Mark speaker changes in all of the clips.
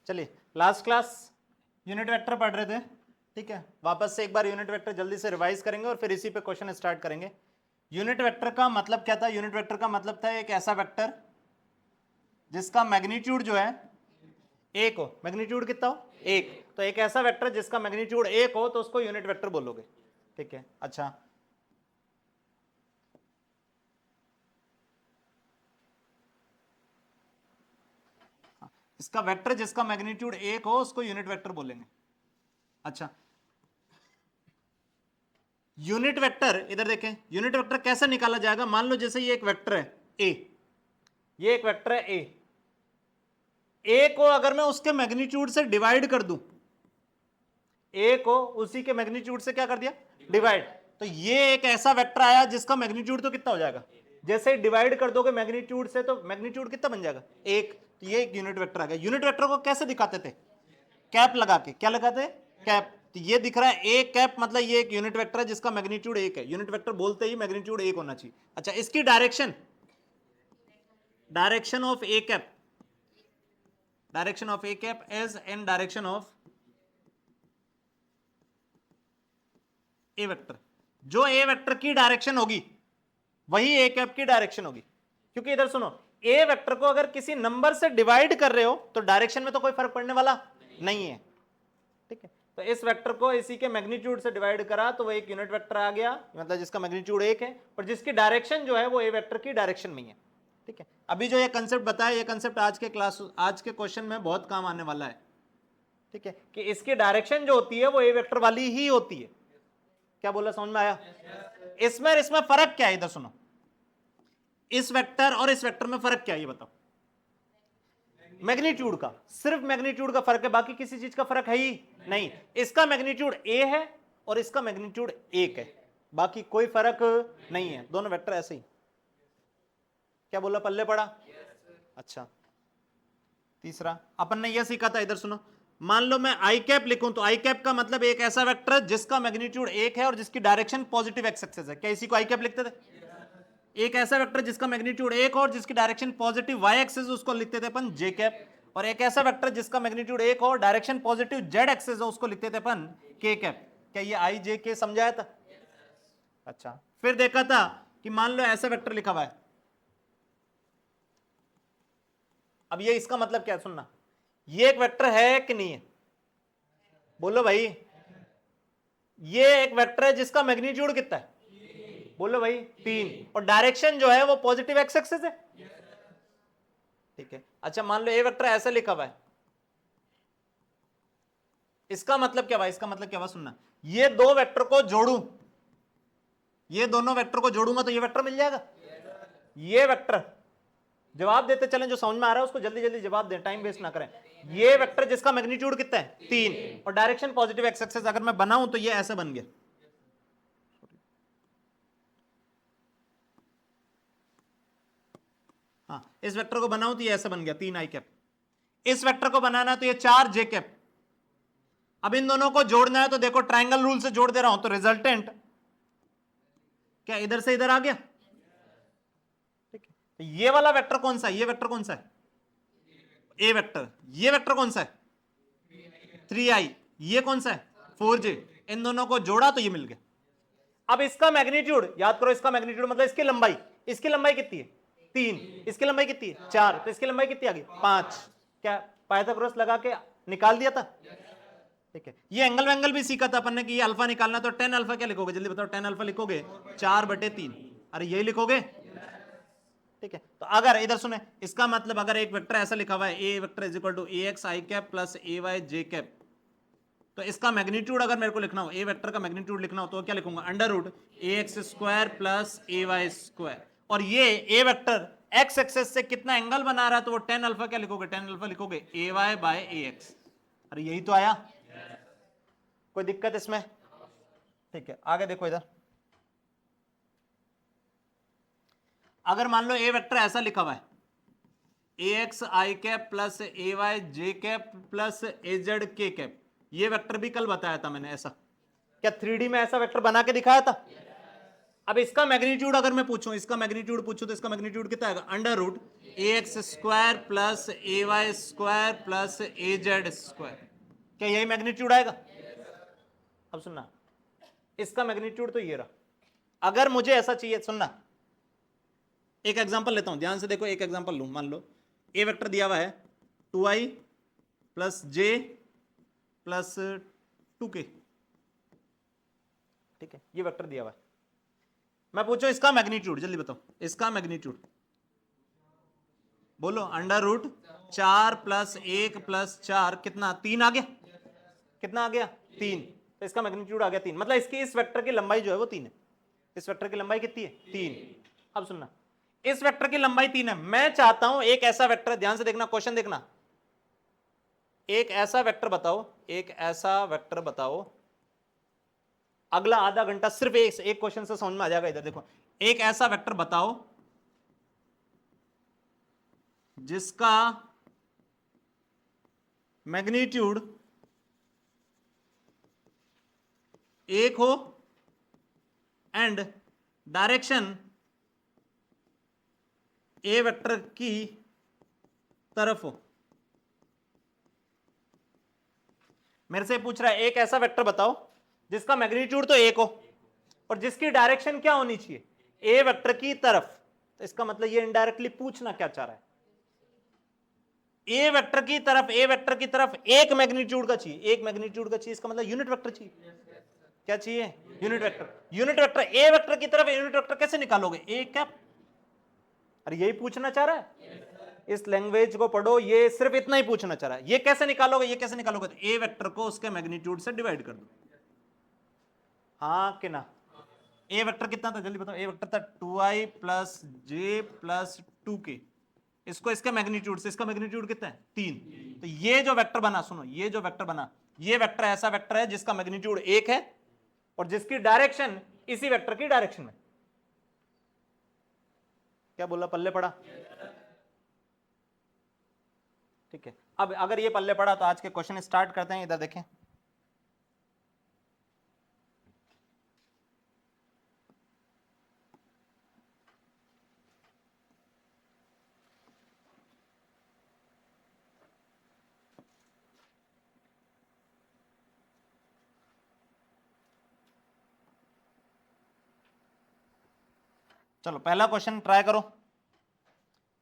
Speaker 1: चलिए last class unit vector पढ़ रहे थे, ठीक है। वापस से एक बार यूनिट वेक्टर जल्दी से रिवाइज करेंगे और फिर इसी पे क्वेश्चन स्टार्ट करेंगे। यूनिट वेक्टर का मतलब क्या था? यूनिट वेक्टर का मतलब था एक ऐसा वेक्टर जिसका मैग्नीट्यूड जो है एक हो। मैग्नीट्यूड कितना हो? एक। तो एक ऐसा वेक्टर जिसका मैग्नीट्यूड एक हो तो उसको यूनिट वेक्टर बोलोगे, ठीक है। अच्छा, इसका वेक्टर जिसका मैग्नीट्यूड एक हो उसको यूनिट वेक्टर बोलेंगे। अच्छा, यूनिट वेक्टर इधर देखें, यूनिट वेक्टर कैसे निकाला जाएगा? मान लो जैसे ये एक वेक्टर है ए, ये एक वेक्टर है ए को अगर मैं उसके मैग्नीट्यूड से डिवाइड कर दूं, ए को उसी के मैग्नीट्यूड से क्या कर दिया? डिवाइड। तो ये एक ऐसा वेक्टर आया जिसका मैग्नीट्यूड तो कितना हो जाएगा? जैसे डिवाइड कर दोगे मैग्नीट्यूड से तो मैग्नीट्यूड कितना बन जाएगा? एक। तो ये एक यूनिट वेक्टर आ गया। यूनिट वेक्टर को कैसे दिखाते थे? कैप लगा के। क्या लगाते? कैप। तो ये दिख रहा है ए कैप, मतलब ये एक यूनिट वेक्टर है जिसका मैग्नीट्यूड एक है। यूनिट वेक्टर बोलते ही मैग्नीट्यूड एक होना चाहिए। अच्छा, इसकी direction, direction of a cap, direction of a cap as an direction of a vector. जो ए वेक्टर की डायरेक्शन होगी वही ए कैप की डायरेक्शन होगी। क्योंकि इधर सुनो, ए वेक्टर को अगर किसी नंबर से डिवाइड कर रहे हो तो डायरेक्शन में तो कोई फर्क पड़ने वाला नहीं है, ठीक है। तो इस वेक्टर को इसी के मैग्नीट्यूड से डिवाइड करा तो वो एक यूनिट वेक्टर आ गया, मतलब जिसका मैग्नीट्यूड एक है पर जिसकी डायरेक्शन जो है वो ए वेक्टर की डायरेक्शन में ही है, ठीक है। अभी जो ये कंसेप्ट बताया, ये कंसेप्ट आज के क्लास, आज के क्वेश्चन में बहुत काम आने वाला है, ठीक है, कि इसकी डायरेक्शन जो होती है वो ए वेक्टर वाली ही होती है। क्या बोला, समझ में आया? इसमें फर्क क्या है? इधर सुनो, इस वेक्टर और इस वेक्टर में फर्क क्या है ये बताओ? मैग्नीट्यूड का, सिर्फ मैग्नीट्यूड का फर्क है, बाकी किसी चीज का फर्क है ही नहीं। इसका मैग्नीट्यूड ए है और इसका मैग्नीट्यूड एक है, बाकी कोई फर्क नहीं है, दोनों वेक्टर ऐसे ही। क्या बोला, पल्ले पड़ा? अच्छा, तीसरा अपन ने यह सीखा था, इधर सुनो। मान लो मैं आई कैप लिखूं तो आई कैप का मतलब एक ऐसा वेक्टर जिसका मैग्नीट्यूड एक है और जिसकी डायरेक्शन पॉजिटिव एक्स एक्सिस है। क्या इसी को आई कैप लिखते थे? एक ऐसा वेक्टर जिसका मैग्नीट्यूड एक और जिसकी डायरेक्शन पॉजिटिव वाई एक्सिस, उसको लिखते थे अपन जे कैप। और एक ऐसा वेक्टर जिसका मैग्नीट्यूड एक और डायरेक्शन पॉजिटिव जेड एक्सिस है, उसको लिखते थे अपन के कैप। क्या ये आई जे के समझाया था? अच्छा, फिर देखा था कि मान लो ऐसा वेक्टर लिखा हुआ है, अब ये इसका मतलब क्या है सुनना, ये एक वेक्टर है कि नहीं है? बोलो भाई, ये एक वेक्टर है जिसका मैग्नीट्यूड कितना है? बोलो भाई, 3, और डायरेक्शन जो है वो पॉजिटिव एक्स एक्सिस है, ठीक है। अच्छा, मान लो ये वेक्टर ऐसा लिखा हुआ है, इसका मतलब क्या हुआ? इसका मतलब क्या हुआ सुनना, ये दो वेक्टर को जोड़ूं, ये दोनों वेक्टर को जोड़ूंगा तो ये वेक्टर मिल जाएगा। ये वेक्टर, जवाब देते चलें, जो समझ में आ रहा है उसको जल्दी जल्दी जवाब दें, टाइम वेस्ट ना करें। ये वेक्टर जिसका मैग्नीट्यूड कितना है? 3, और डायरेक्शन पॉजिटिव एक्स एक्सिस अगर मैं बनाऊं तो ये ऐसा बन गया। हाँ, इस वेक्टर को बनाऊं तो ये ऐसा बन गया 3 आई कैप। इस वेक्टर को बनाना है तो ये 4 जे कैप। अब इन दोनों को जोड़ना है तो देखो ट्रायंगल रूल से जोड़ दे रहा हूं, तो रिजल्टेंट क्या इधर से इधर आ गया, ठीक है। तो ये वाला वेक्टर कौन सा है? ये वेक्टर कौन सा है? A vector. ये वेक्टर कौन सा है? 3i। ये कौन सा है? 4j। इन दोनों को जोड़ा तो ये मिल गया। अब इसका मैग्नीट्यूड याद करो, इसका मैग्नीट्यूड मतलब इसकी लंबाई, इसकी लंबाई कितनी है? 3, इसकी लंबाई कितनी है? 4, तो इसकी लंबाई कितनी आ गई? 5। क्या पाइथागोरस लगा के निकाल दिया था, ठीक है। ये एंगल भी सीखा था अपन ने कि ये अल्फा निकालना, तो tan अल्फा क्या लिखोगे? जल्दी बताओ, tan अल्फा लिखोगे 4/3। अरे यही लिखोगे, ठीक है। तो अगर इधर सुने, इसका मतलब अगर एक वेक्टर ऐसा लिखा हुआ है, A vector is equal to A X I cap plus A Y J cap, तो इसका मैग्नीट्यूड अगर मेरे को लिखना हो, ए वेक्टर का मैग्नीट्यूड लिखना हो तो क्या लिखूंगा? √ax² plus ay²। और ये ए वेक्टर एक्स एक्सेस से कितना एंगल बना रहा है तो वो tan अल्फा क्या लिखोगे? tan अल्फा लिखोगे ay/ax। अरे यही तो आया, कोई दिक्कत इसमें? ठीक है, आगे देखो इधर। अगर मान लो ए वेक्टर ऐसा लिखा हुआ है, ax आई कैप प्लस ay जे कैप प्लस az के कैप, ये वेक्टर भी कल बताया था मैंने ऐसा। क्या 3D में ऐसा वेक्टर बना के दिखाया था? अब इसका मैग्नीट्यूड अगर मैं पूछूं, इसका मैग्नीट्यूड पूछूं तो इसका मैग्नीट्यूड कितना आएगा? Under root A x square plus A Y square plus A Z square. क्या यही मैग्नीट्यूड आएगा? अब सुनना, इसका मैग्नीट्यूड तो ये रहा। अगर मुझे ऐसा चाहिए, सुनना एक एग्जांपल लेता हूं, ध्यान से देखो, एक एग्जांपल लूं। मान लो ए वेक्टर दिया हुआ है 2i प्लस जे प्लस 2k, ठीक है, ये वेक्टर दिया हुआ है। मैं पूछूं इसका मैग्नीट्यूड, जल्दी बताओ इसका मैग्नीट्यूड। बोलो अंडर रूट 4 प्लस 1 प्लस 4 कितना? 3 आ गया। कितना आ गया? 3। तो इसका मैग्नीट्यूड आ गया 3। मतलब इसकी इस वेक्टर की लंबाई जो है वो 3 है। इस वेक्टर की लंबाई कितनी है? 3। अब सुनना, इस वेक्टर की लंबाई 3 है। मैं चाहता हूं एक ऐसा वेक्टर, ध्यान से देखना, क्वेश्चन देखना, एक ऐसा वेक्टर बताओ, एक ऐसा वेक्टर बताओ। अगला आधा घंटा सिर्फ एक क्वेश्चन से समझ में आ जाएगा। इधर देखो, एक ऐसा वेक्टर बताओ जिसका मैग्नीट्यूड 1 हो एंड डायरेक्शन ए वेक्टर की तरफ हो। मेरे से पूछ रहा है एक ऐसा वेक्टर बताओ जिसका मैग्नीट्यूड तो 1 हो और जिसकी डायरेक्शन क्या होनी चाहिए? ए वेक्टर की तरफ। तो इसका मतलब ये इनडायरेक्टली पूछना क्या चाह रहा है? ए वेक्टर की तरफ, ए वेक्टर की तरफ एक मैग्नीट्यूड का चाहिए, एक मैग्नीट्यूड का चाहिए। इसका मतलब यूनिट वेक्टर चाहिए। क्या चाहिए? Unit vector. Unit vector A vector की तरफ यूनिट वेक्टर कैसे निकालोगे? A cap. अरे यही पूछना चाह रहा है। इस लैंग्वेज को पढ़ो, ये सिर्फ इतना ही पूछना चाह रहा है। ये कैसे निकालोगे? ये कैसे निकालोगे? तो ए वेक्टर को उसके मैग्नीट्यूड से डिवाइड कर दो। हाँ कि ना? ए वेक्टर कितना था जल्दी बताओ? ए वेक्टर था 2i प्लस जे प्लस 2k। इसको इसके मैग्नीट्यूड से, इसका मैग्नीट्यूड कितना है? 3। तो ये जो वेक्टर बना, सुनो, ये जो वेक्टर बना, ये वेक्टर ऐसा वेक्टर है जिसका मैग्नीट्यूड 1 है और जिसकी डायरेक्शन इसी वेक्टर की डायरेक्शन में। क्या बोला? पल्ले पड़ा? ठीक है। अब अगर ये पल्ले पड़ा तो आज के क्वेश्चन स्टार्ट करते हैं। इधर देखें, चलो पहला क्वेश्चन ट्राई करो।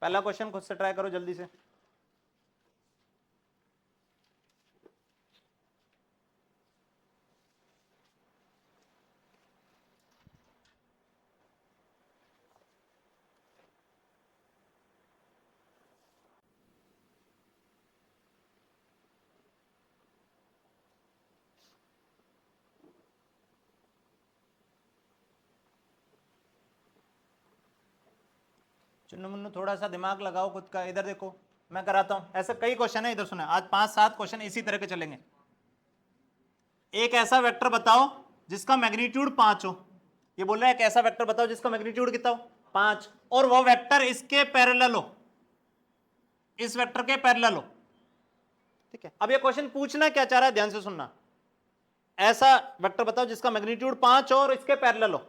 Speaker 1: पहला क्वेश्चन खुद से ट्राई करो जल्दी से। चुन्नू मुन्नू थोड़ा सा दिमाग लगाओ खुद का। इधर देखो, मैं कराता हूं। ऐसे कई क्वेश्चन है, इधर सुना, आज 5-7 क्वेश्चन इसी तरह के चलेंगे। एक ऐसा वेक्टर बताओ जिसका मैग्नीट्यूड 5 हो। ये बोल रहा है एक ऐसा वेक्टर बताओ जिसका मैग्नीट्यूड कितना हो? 5, और वो वेक्टर इसके पैरेलल हो, इस वेक्टर के पैरेलल हो। ठीक है। अब ये क्वेश्चन पूछना क्या चाह रहा है, ध्यान से सुनना। ऐसा वेक्टर बताओ जिसका मैग्नीट्यूड 5 हो और इसके पैरेलल हो।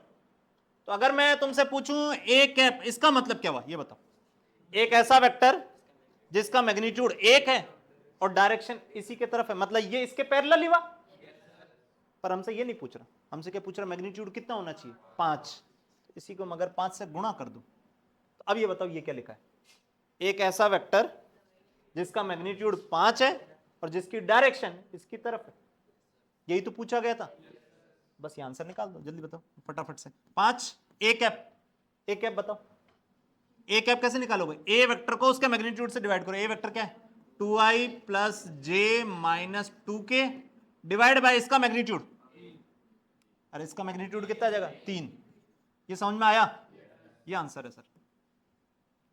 Speaker 1: तो अगर मैं तुमसे पूछूं ए कैप, इसका मतलब क्या हुआ ये बताओ? एक ऐसा वेक्टर जिसका मैग्नीट्यूड 1 है और डायरेक्शन इसी के तरफ है, मतलब ये इसके पैरेलल ही हुआ। पर हमसे ये नहीं पूछ रहा, हमसे क्या पूछ रहा? मैग्नीट्यूड कितना होना चाहिए? 5। इसी को मगर 5 से गुणा कर दूं तो अब ये बताओ ये क्या लिखा है? एक ऐसा वेक्टर जिसका मैग्नीट्यूड 5 है और जिसकी डायरेक्शन इसकी तरफ है। यही तो पूछा गया था। बस ये आंसर निकाल दो, जल्दी बताओ फटाफट से। 5 ए कैप, ए कैप बताओ। ए कैप कैसे निकालोगे? ए वेक्टर को उसके मैग्नीट्यूड से डिवाइड करो। ए वेक्टर क्या है? 2i plus J minus 2k divide by इसका मैग्नीट्यूड। अरे इसका मैग्नीट्यूड कितना आ जाएगा? 3। ये समझ में आया? ये आंसर है सर।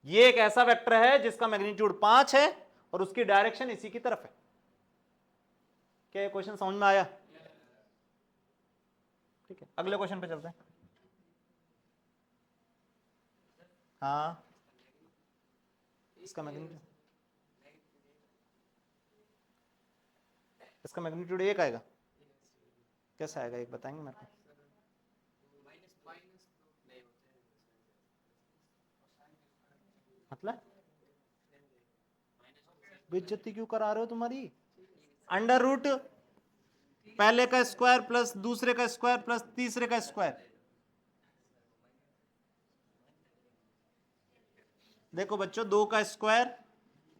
Speaker 1: ये एक ऐसा वेक्टर है जिसका मैग्नीट्यूड 5 है और उसकी डायरेक्शन इसी की तरफ है। क्या ये क्वेश्चन समझ में आया? ठीक है, अगले क्वेश्चन पे चलते हैं। हाँ, इसका मैग्नीट्यूड, इसका मैग्नीट्यूड 1 आएगा। कैसा आएगा एक बताएंगे मेरे को? मतलब बेइज्जती क्यों करा रहे हो तुम्हारी? अंडर रूट पहले का स्क्वायर प्लस दूसरे का स्क्वायर प्लस तीसरे का स्क्वायर। देखो बच्चों, 2 का स्क्वायर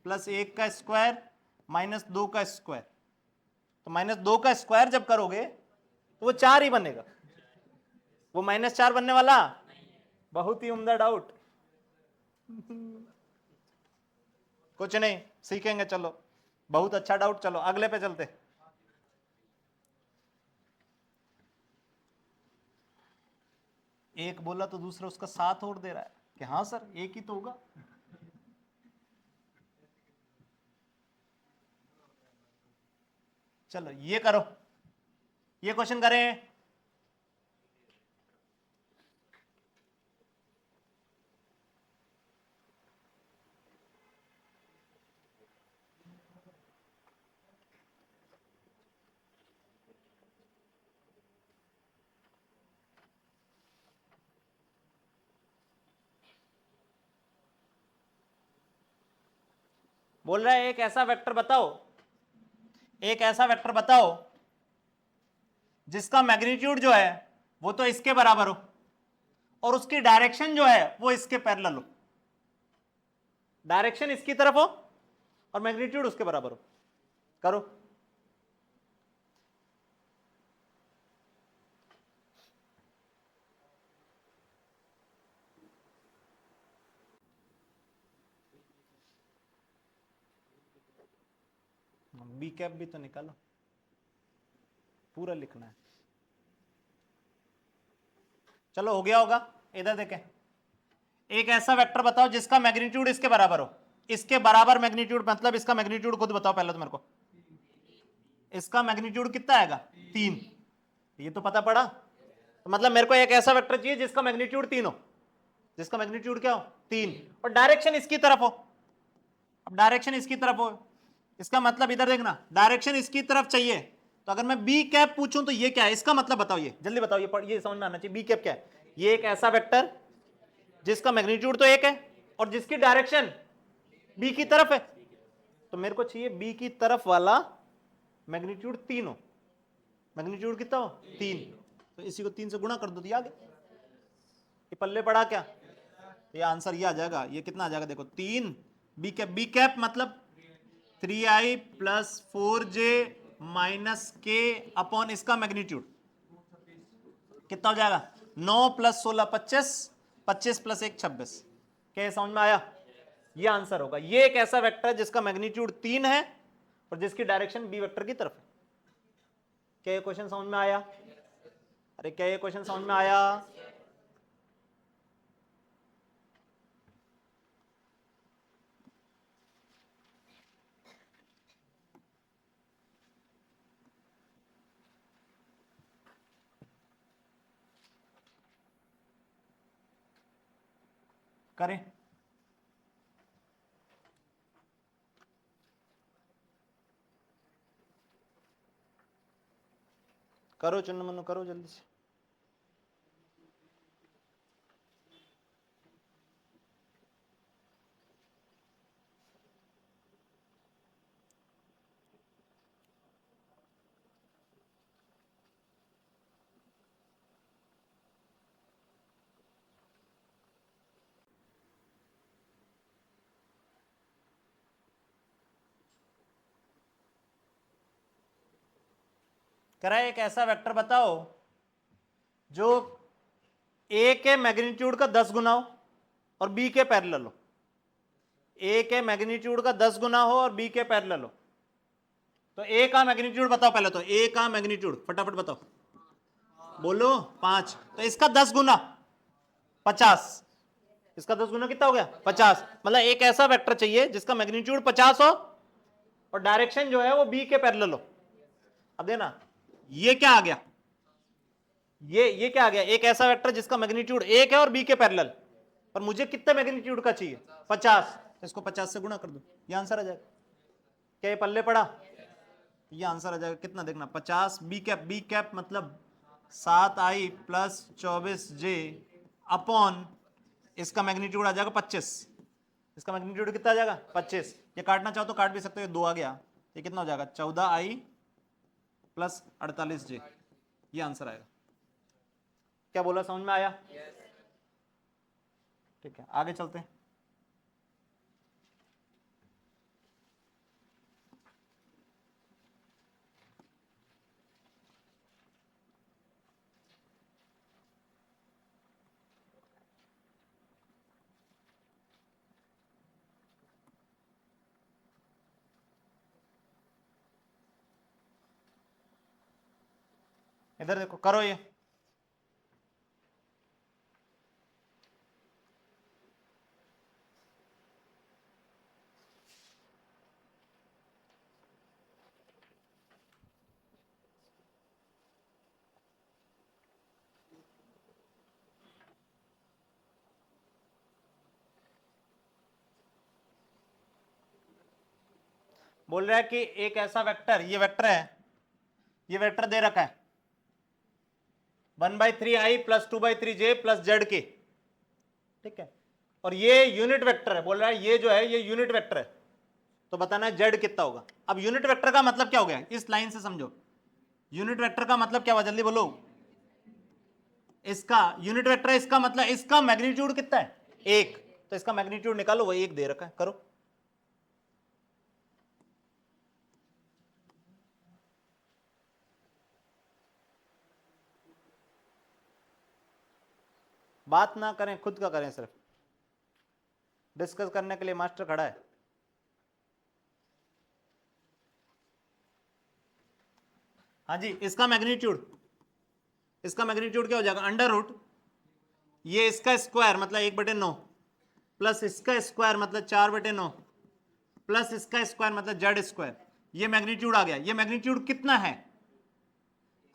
Speaker 1: प्लस 1 का स्क्वायर माइनस 2 का स्क्वायर, तो माइनस 2 का स्क्वायर जब करोगे तो वो 4 ही बनेगा, वो -4 बनने वाला। बहुत ही उम्दा डाउट। कुछ नहीं, सीखेंगे, चलो बहुत अच्छा डाउट। चलो अगले पे चलते। एक बोला तो दूसरा उसका साथ और दे रहा है कि हाँ सर एक ही तो होगा। चलो ये करो, ये क्वेश्चन करें। बोल रहा है एक ऐसा वेक्टर बताओ, एक ऐसा वेक्टर बताओ जिसका मैग्नीट्यूड जो है वो तो इसके बराबर हो और उसकी डायरेक्शन जो है वो इसके पैरेलल हो। डायरेक्शन इसकी तरफ हो और मैग्नीट्यूड उसके बराबर हो। करो। बी कैप भी तो निकालो, पूरा लिखना है। चलो हो गया होगा। इधर देखें, एक ऐसा वेक्टर बताओ जिसका मैग्नीट्यूड इसके बराबर हो। इसके बराबर मैग्नीट्यूड मतलब इसका मैग्नीट्यूड खुद बताओ पहले तो मेरे को। इसका मैग्नीट्यूड कितना आएगा? 3। ये तो पता पड़ा। तो मतलब मेरे को एक ऐसा वेक्टर चाहिए जिसका मैग्नीट्यूड 3 हो। जिसका मैग्नीट्यूड क्या हो? 3, और डायरेक्शन इसकी तरफ हो। अब डायरेक्शन इसकी तरफ हो, इसका मतलब इधर देखना, डायरेक्शन इसकी तरफ चाहिए। तो अगर मैं बी कैप पूछूं तो ये क्या है? इसका मतलब बताओ, ये जल्दी बताओ, ये समझ में आना चाहिए। बी कैप क्या है? ये एक ऐसा वेक्टर जिसका मैग्नीट्यूड तो 1 है और जिसकी डायरेक्शन बी की तरफ है। तो मेरे को चाहिए बी की तरफ वाला मैग्नीट्यूड 3 हो। मैग्नीट्यूड कितना हो? 3। तो इसी को 3 से गुणा कर दो तो ये आ गया। ये पल्ले पड़ा क्या? ये आंसर ये आ जाएगा। ये कितना आ जाएगा देखो, 3 बी कैप मतलब 3i प्लस 4j माइनस के अपॉन इसका मैग्नीट्यूड कितना हो जाएगा? 9 प्लस 16 25, 25 प्लस 1 26। क्या समझ में आया? ये आंसर होगा। ये एक ऐसा वेक्टर है जिसका मैग्नीट्यूड 3 है और जिसकी डायरेक्शन बी वेक्टर की तरफ है। क्या ये क्वेश्चन समझ में आया? अरे क्या ये क्वेश्चन समझ में आया? करें। करो चुन्न मनु, करो जल्दी से। करा एक ऐसा वेक्टर बताओ जो ए के मैग्नीट्यूड का 10 गुना हो और बी के पैरेलल हो। ए के मैग्नीट्यूड का 10 गुना हो और बी के पैरेलल हो। तो ए का मैग्नीट्यूड बताओ पहले तो। ए का मैग्नीट्यूड फटाफट बताओ, बोलो। 5। तो इसका 10 गुना 50। इसका 10 गुना कितना हो गया? 50। मतलब एक ऐसा वेक्टर चाहिए जिसका मैग्नीट्यूड 50 हो और डायरेक्शन जो है वो बी के पैरेलल हो। अब देना, ये क्या आ गया? ये क्या आ गया? एक ऐसा वेक्टर जिसका मैग्नीट्यूड 1 है और बी के पैरेलल। पर मुझे कितने मैग्नीट्यूड का चाहिए? 50। इसको 50 से गुणा कर दो, ये आंसर आ जाएगा। क्या ये पल्ले पड़ा? ये आंसर आ जाएगा कितना देखना, 50 बी कैप मतलब 7i प्लस 24j अपॉन इसका मैग्नीट्यूड आ जाएगा 25। इसका मैग्नीट्यूड कितना आ जाएगा 25। ये काटना चाहो तो काट भी सकते हो, 2 आ गया, ये कितना हो जाएगा 14i प्लस 48j, ये आंसर आएगा। क्या बोला, समझ में आया? ठीक है, आगे चलते हैं। इधर देखो, करो ये। बोल रहा है कि एक ऐसा वेक्टर, ये वेक्टर है, ये वेक्टर दे रखा है 1/3i plus 2/3j plus Z के, ठीक है, और ये यूनिट वेक्टर है। बोल रहा है ये जो है ये यूनिट वेक्टर है, तो बताना है जेड कितना होगा। अब यूनिट वेक्टर का मतलब क्या हो गया, इस लाइन से समझो। यूनिट वेक्टर का मतलब क्या हुआ, जल्दी बोलो। इसका यूनिट वेक्टर है, इसका मतलब इसका मैग्नीट्यूड कितना है 1, तो इसका मैग्नीट्यूड निकालो, वो 1 दे रखा है, करो। बात ना करें, खुद का करें, सिर्फ डिस्कस करने के लिए मास्टर खड़ा है। हाँ जी, इसका मैग्नीट्यूड क्या हो जाएगा, अंडर रूट ये इसका स्क्वायर मतलब 1/9 प्लस इसका स्क्वायर मतलब 4/9 प्लस इसका स्क्वायर मतलब जेड स्क्वायर, ये मैग्नीट्यूड आ गया। ये मैग्नीट्यूड कितना है,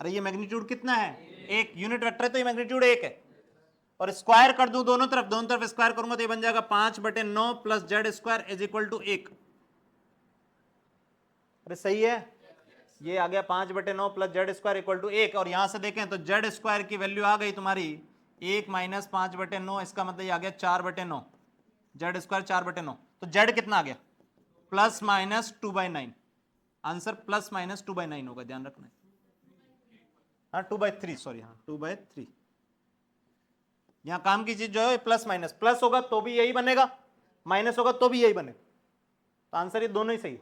Speaker 1: अरे ये मैग्नीट्यूड कितना है 1, यूनिट वेक्टर है तो ये मैग्नीट्यूड 1 है। और स्क्वायर कर दूं दोनों तरफ स्क्वायर करूंगा तो ये बन जाएगा 5/9 plus Z square is equal to 1। अरे सही है, ये आ गया 5/9 plus Z square equal to 1। और यहां से देखें तो जेड स्क्वायर की वैल्यू आ गई तुम्हारी 1 माइनस 5/9, इसका मतलब ये आ गया 4/9, जेड स्क्वायर 4/9, तो जेड कितना आ गया plus minus 2/9। Answer plus minus 2/9 होगा, ध्यान रखना। हाँ 2/3, सॉरी, हाँ 2/3। यहां काम की चीज जो है प्लस माइनस, प्लस होगा तो भी यही बनेगा, माइनस होगा तो भी यही बनेगा, तो आंसर ये दोनों ही सही।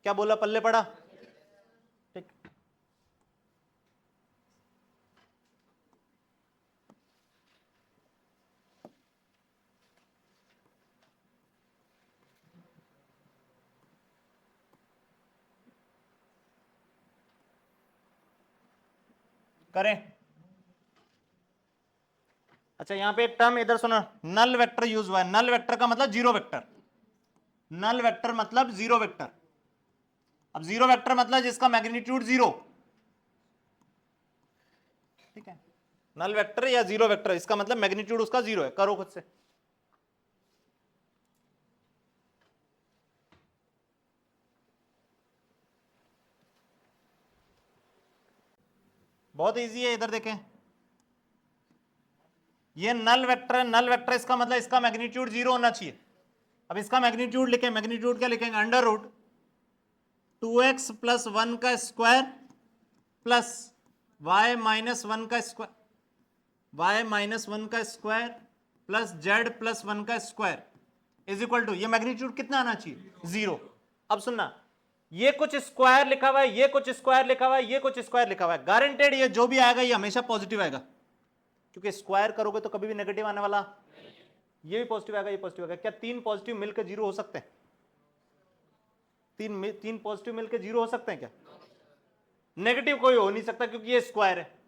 Speaker 1: क्या बोला, पल्ले पड़ा? ठीक, करें। अच्छा, यहां पे एक टर्म इधर सुनो, नल वेक्टर यूज हुआ है। नल वेक्टर का मतलब जीरो वेक्टर, नल वेक्टर मतलब जीरो वेक्टर। अब जीरो वेक्टर मतलब जिसका मैग्नीट्यूड 0, ठीक है, नल वेक्टर या जीरो वेक्टर, इसका मतलब मैग्नीट्यूड उसका 0 है। करो खुद से। बहुत इजी है, इधर देखें, ये नल वेक्टर है, नल वेक्टर इसका मतलब इसका मैग्नीट्यूड 0 होना चाहिए। अब इसका मैग्नीट्यूड लिखें, मैग्नीट्यूड क्या लिखेंगे, अंडर रूट 2x प्लस 1 का स्क्वायर प्लस y माइनस 1 का स्क्वायर, y माइनस 1 का स्क्वायर प्लस z प्लस 1 का स्क्वायर इज इक्वल टू, ये मैग्नीट्यूड कितना आना चाहिए 0। अब सुनना, ये कुछ स्क्वायर लिखा हुआ है, ये कुछ स्क्वायर लिखा हुआ है, ये कुछ स्क्वायर लिखा हुआ है, गारंटेड ये जो भी आएगा ये हमेशा पॉजिटिव आएगा, क्योंकि स्क्वायर करोगे तो कभी भी नेगेटिव आने वाला, ये भी पॉजिटिव आएगा, ये पॉजिटिव आएगा। क्या 3 पॉजिटिव मिलकर 0 हो सकते हैं? तीन पॉजिटिव मिलकर 0 हो सकते हैं क्या? नेगेटिव कोई हो नहीं सकता, क्योंकि ये स्क्वायर है।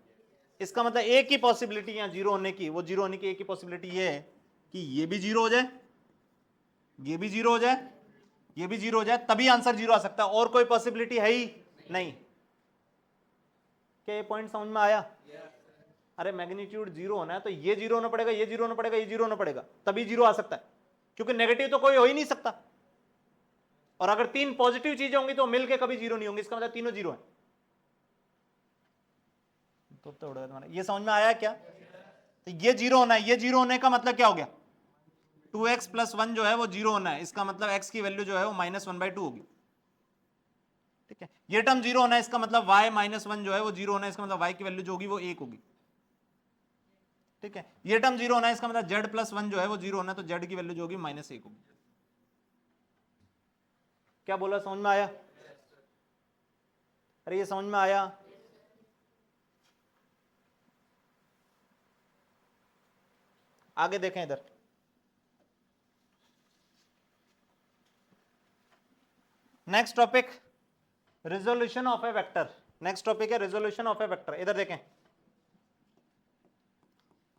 Speaker 1: इसका मतलब एक ही पॉसिबिलिटी यहां 0 होने की, वो 0 होने की एक ही पॉसिबिलिटी ये है कि ये भी 0 हो जाए, ये भी 0 हो जाए, ये भी 0 हो जाए, तभी आंसर 0 आ सकता है, और कोई पॉसिबिलिटी है ही नहीं। क्या ये पॉइंट समझ में आया? अरे मैग्नीट्यूड 0 होना है तो ये 0 होना पड़ेगा, ये 0 होना पड़ेगा, ये 0 होना पड़ेगा, तभी 0 आ सकता है, क्योंकि नेगेटिव तो कोई हो ही नहीं सकता। और अगर 3 पॉजिटिव चीजें होंगी तो मिलके कभी 0 नहीं होंगी, इसका मतलब तीनों 0 है। तो ये समझ में आया क्या? तो ये 0 होना है, ये 0 होने का मतलब क्या हो गया, 2x प्लस 1 जो है वो 0 होना है, इसका मतलब x की वैल्यू जो है वो -1/2 होगी। ठीक है, ये टर्म 0 होना है, इसका मतलब y -1 जो है वो 0 होना है, इसका मतलब y की वैल्यू जो होगी वो 1 होगी। ठीक है, ये टर्म 0 होना है, इसका मतलब z प्लस 1 जो है वो 0 होना है, तो z की वैल्यू जो होगी -1 होगी। क्या बोला, समझ में आया? अरे ये समझ में आया? आगे देखें इधर, next topic resolution of a vector. Next topic है रिजोल्यूशन ऑफ ए वेक्टर। इधर देखें,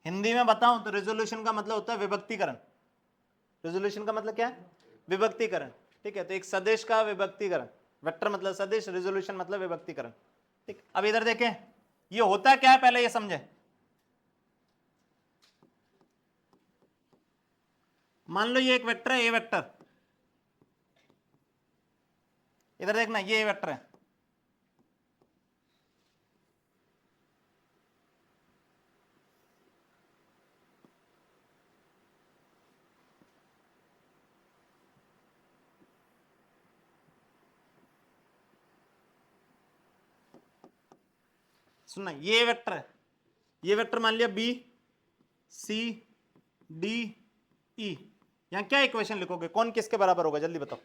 Speaker 1: हिंदी में बताऊं तो रिजोल्यूशन का मतलब होता है विभक्तीकरण। रिजोल्यूशन का मतलब क्या है? विभक्तीकरण। ठीक है, तो एक सदिश का विभक्तीकरण, वेक्टर मतलब सदिश, रिजोल्यूशन मतलब विभक्तीकरण। ठीक, अब इधर देखें ये होता क्या है, पहले ये समझे। मान लो ये एक वेक्टर है, ए वेक्टर, इधर देखना ये ए वेक्टर है, सुनना ये वेक्टर है, ये वेक्टर मान लिया बी सी डी ई। यहां क्या इक्वेशन लिखोगे, कौन किसके बराबर होगा, जल्दी बताओ।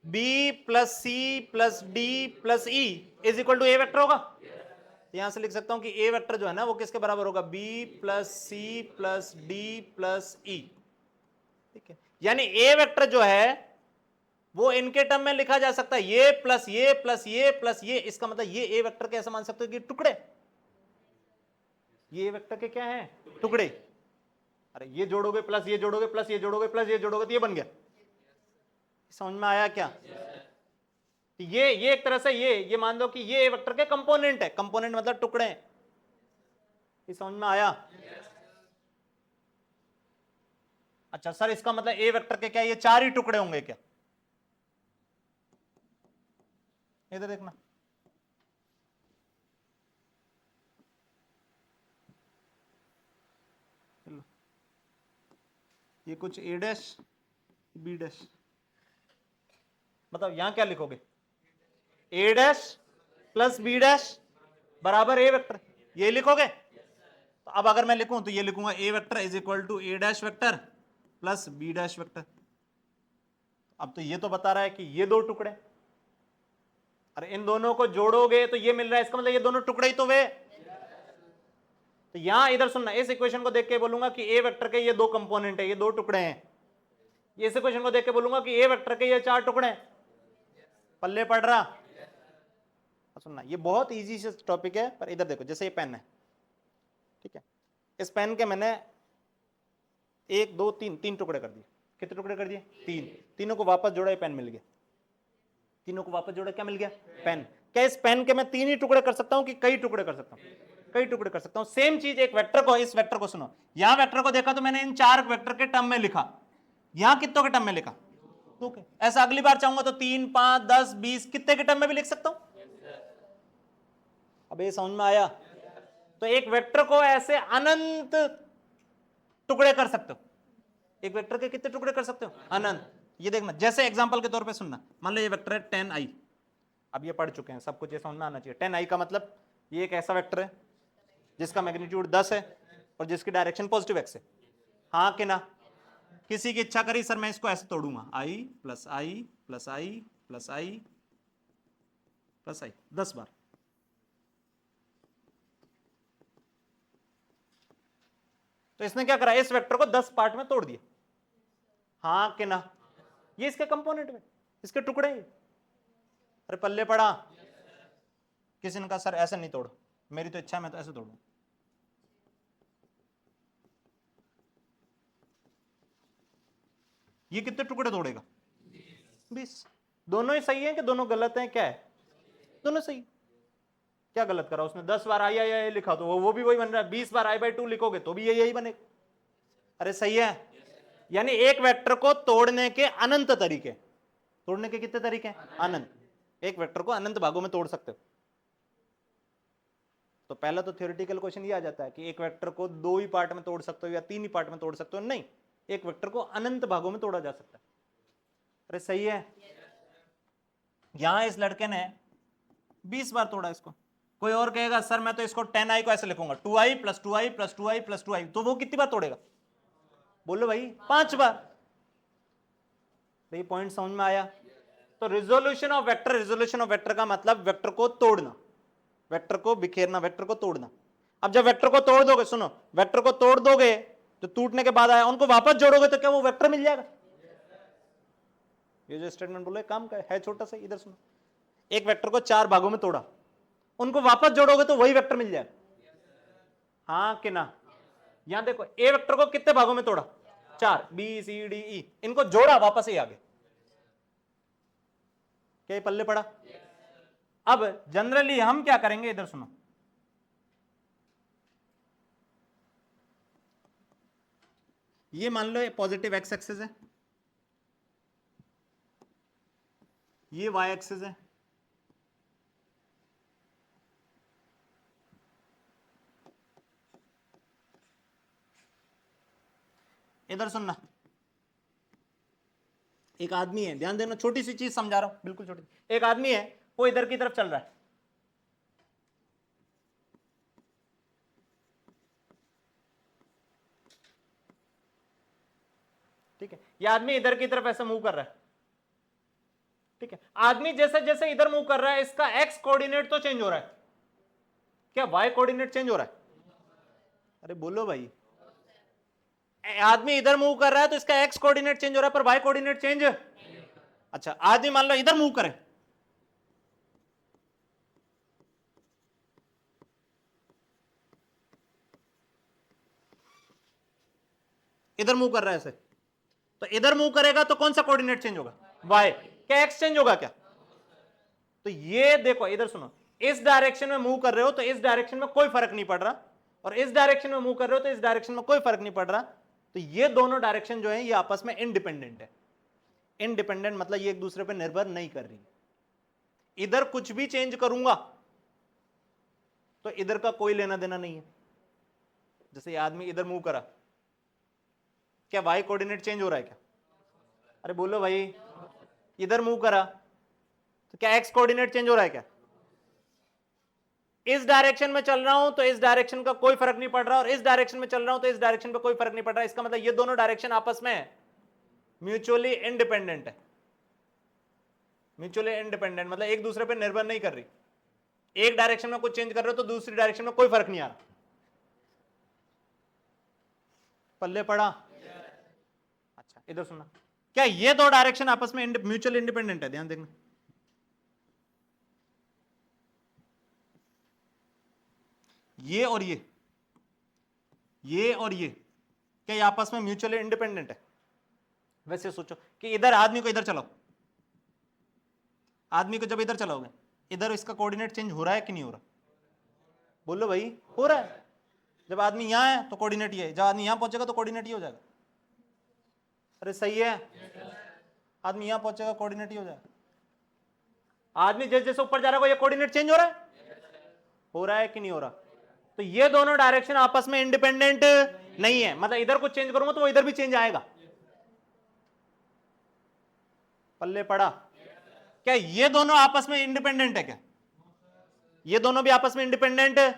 Speaker 1: B plus C plus D plus E is equal to A vector होगा। यहां से लिख सकता हूं कि ए वेक्टर जो है ना वो किसके बराबर होगा, B plus C plus D plus E. ठीक है, यानी ए वेक्टर जो है वो इनके टर्म में लिखा जा सकता है, ये प्लस ये प्लस ये प्लस ये। इसका मतलब ये ए वेक्टर के ऐसा मान सकते हो कि टुकड़े, ये वेक्टर के क्या है, टुकड़े। अरे ये जोड़ोगे प्लस ये जोड़ोगे प्लस ये जोड़ोगे प्लस ये जोड़ोगे तो ये बन गया। समझ में आया क्या? ये एक तरह से ये मान दो कि ये ए वेक्टर के कंपोनेंट है, कंपोनेंट मतलब टुकड़े हैं। ये समझ में आया? अच्छा सर, इसका मतलब ए वेक्टर के क्या ये चार ही टुकड़े होंगे क्या? इधर देखना, ये कुछ ए डैश बी डैश, मतलब यहां क्या लिखोगे, ए डैश प्लस बी डैश बराबर ए वेक्टर, ये लिखोगे। तो अब अगर मैं लिखूं तो ये लिखूंगा A vector is equal to A dash vector plus B dash vector. अब तो ये तो बता रहा है कि ये दो टुकड़े, अरे इन दोनों को जोड़ोगे तो ये मिल रहा है, इसका मतलब ये दोनों टुकड़े ही तो वे। तो यहां इधर सुनना, इस इक्वेशन को देख के बोलूंगा कि ए वेक्टर के ये दो कंपोनेंट है, ये दो टुकड़े हैं। इस इक्वेशन को देख के बोलूंगा कि ए वेक्टर के ये चार टुकड़े हैं। पल्ले पड़ रहा? सुनना, ये बहुत इजी से टॉपिक है, पर इधर देखो, जैसे ये पेन है, ठीक है, इस पेन के मैंने एक दो तीन तीन टुकड़े कर दिए। कितने टुकड़े कर दिए? तीन। तीनों को वापस जोड़ा, ये पेन मिल गया। तीनों को वापस जोड़ा, क्या मिल गया? पेन। क्या इस पेन के मैं तीन ही टुकड़े कर सकता हूं कि कई टुकड़े कर सकता हूं? कई टुकड़े कर सकता हूं। सेम चीज एक वेक्टर को, इस वेक्टर को सुनो, यहां वेक्टर को देखा तो मैंने इन चार वेक्टर के टर्म में लिखा, यहां कितनों के टर्म में लिखा? दो के। ऐसा अगली बार चाहूंगा तो 3 5 10 20 कितने के टर्म में भी लिख सकता हूं। अब ये समझ में आया? तो एक वेक्टर को ऐसे अनंत टुकड़े कर सकते हो। एक वेक्टर के कितने टुकड़े कर सकते हो? अनंत। ये देखना, जैसे एग्जांपल के तौर पे सुनना, मान लो ये वेक्टर है 10i। अब ये पढ़ चुके हैं, सब कुछ ये समझ में आना चाहिए। 10i का मतलब ये एक ऐसा वेक्टर है जिसका मैग्नीट्यूड 10 है और जिसकी डायरेक्शन पॉजिटिव एक्स है, हाँ कि ना? किसी की इच्छा करी सर मैं इसको ऐसे तोड़ूंगा, i plus I plus I plus I plus I 10 बार। तो इसने क्या करा, इस वेक्टर को 10 पार्ट में तोड़ दिया, हाँ कि ना? ये इसके कंपोनेंट में, इसके टुकड़े। अरे पल्ले पड़ा? किसी ने कहा सर ऐसे नहीं तोड़, मेरी तो इच्छा है मैं तो ऐसे तोड़ूं। ये कितने टुकड़े तोड़ेगा? 20। दोनों ही सही है कि दोनों गलत हैं? क्या है, दोनों सही। क्या गलत करा उसने? 10 बार आई आई आई लिखा तो वो भी वही बन रहा है। 20 बार i/2 लिखोगे तो भी यही बनेगा। अरे सही है। यानी एक वेक्टर को तोड़ने के अनंत तरीके, तोड़ने के कितने तरीके हैं? अनंत। एक वेक्टर को अनंत भागों में तोड़ सकते हो। तो पहला तो थ्योरेटिकल क्वेश्चन ये आ जाता है कि एक वेक्टर को दो ही पार्ट में तोड़ सकते हो या तीन ही पार्ट में तोड़ सकते हो, नहीं, एक वेक्टर को अनंत भागों में तोड़ा जा सकता है। अरे सही है। यहां इस लड़के ने 20 बार तोड़ा इसको। कोई और कहेगा सर मैं तो इसको 10i को ऐसे लिखूंगा 2i + 2i + 2i + 2i, तो वो कितनी बार तोड़ेगा? बोलो भाई 5 बार। तो ये पॉइंट समझ में आया? तो रिजोल्यूशन ऑफ वेक्टर का मतलब वेक्टर को तोड़ना, वेक्टर को बिखेरना, वेक्टर को तोड़ना। अब जब वेक्टर को तोड़ दोगे, सुनो, वेक्टर को तोड़ दोगे तो टूटने के बाद आया, उनको वापस जोड़ोगे तो क्या वो वेक्टर मिल जाएगा? ये जो स्टेटमेंट बोले काम का है छोटा सा, इधर सुनो। एक वेक्टर को 4 भागों में तोड़ा, उनको वापस जोड़ोगे तो वही वेक्टर मिल जाएगा, हाँ कि ना? यहां देखो, ए वेक्टर को कितने भागों में तोड़ा? 4, बी सी डी ई, इनको जोड़ा वापस ही आगे, क्या ये पल्ले पड़ा? अब जनरली हम क्या करेंगे, इधर सुनो, ये मान लो पॉजिटिव एक्स एक्सिस है, ये वाई एक्सिस है, इधर सुनना, एक आदमी है, ध्यान देना, छोटी सी चीज समझा रहा हूं, बिल्कुल छोटी। एक आदमी है, वो इधर की तरफ चल रहा है, ठीक है, ये आदमी इधर की तरफ ऐसे मूव कर रहा है, ठीक है। आदमी जैसे जैसे इधर मूव कर रहा है, इसका एक्स कोऑर्डिनेट तो चेंज हो रहा है, क्या वाई कोऑर्डिनेट चेंज हो रहा है? अरे बोलो भाई, आदमी इधर मूव कर रहा है तो इसका एक्स कोऑर्डिनेट चेंज हो रहा है, पर वाई कोऑर्डिनेट चेंज। अच्छा, आदमी मान लो इधर मूव करे, इधर मूव कर रहा है ऐसे, तो इधर मूव करेगा तो कौन सा कोऑर्डिनेट चेंज होगा? वाई। क्या एक्स चेंज होगा क्या? तो ये देखो, इधर सुनो, इस डायरेक्शन में मूव कर रहे हो तो इस डायरेक्शन में कोई फर्क नहीं पड़ रहा, और इस डायरेक्शन में मूव कर रहे हो तो इस डायरेक्शन में कोई फर्क नहीं पड़ रहा। तो ये दोनों डायरेक्शन जो है ये आपस में इंडिपेंडेंट है। इंडिपेंडेंट मतलब ये एक दूसरे पर निर्भर नहीं कर रही। इधर कुछ भी चेंज करूंगा तो इधर का कोई लेना देना नहीं है। जैसे ये आदमी इधर मूव करा, क्या वाई कोऑर्डिनेट चेंज हो रहा है क्या? अरे बोलो भाई, इधर मूव करा तो क्या एक्स कोऑर्डिनेट चेंज हो रहा है क्या? इस डायरेक्शन में चल रहा हूं तो इस डायरेक्शन का कोई फर्क नहीं पड़ रहा, और इस डायरेक्शन में चल रहा हूं तो इस डायरेक्शन पे कोई फर्क नहीं पड़ रहा। इसका मतलब ये दोनों डायरेक्शन आपस में म्यूचुअली इंडिपेंडेंट है। म्यूचुअली इंडिपेंडेंट मतलब एक दूसरे पर निर्भर नहीं कर रही। एक डायरेक्शन में कुछ चेंज कर रहे हो तो दूसरी डायरेक्शन में कोई फर्क नहीं आ रहा। पल्ले पड़ा? अच्छा, इधर सुनना, क्या ये दो डायरेक्शन आपस में म्यूचुअल इंडिपेंडेंट है? ध्यान देखना, ये और ये और ये, क्या ये आपस में म्यूचुअली इंडिपेंडेंट है? वैसे सोचो कि इधर आदमी को इधर चलाओ, आदमी को जब इधर चलाओगे, इधर इसका कोऑर्डिनेट चेंज हो रहा है कि नहीं हो रहा? बोलो भाई, हो रहा है। जब आदमी यहां है तो कोऑर्डिनेट ये है, जब आदमी यहां पहुंचेगा तो कोऑर्डिनेट ये हो जाएगा। अरे सही है, आदमी यहां पहुंचेगा कोऑर्डिनेट ही हो जाएगा। आदमी जैसे जैसे ऊपर जा रहा है ये कोऑर्डिनेट चेंज हो रहा है, हो रहा है कि नहीं हो रहा? तो ये दोनों डायरेक्शन आपस में इंडिपेंडेंट नहीं है, मतलब इधर कुछ चेंज करूंगा तो वो इधर भी चेंज आएगा। पल्ले पड़ा? क्या ये दोनों आपस में इंडिपेंडेंट है क्या? ये दोनों भी आपस में इंडिपेंडेंट है?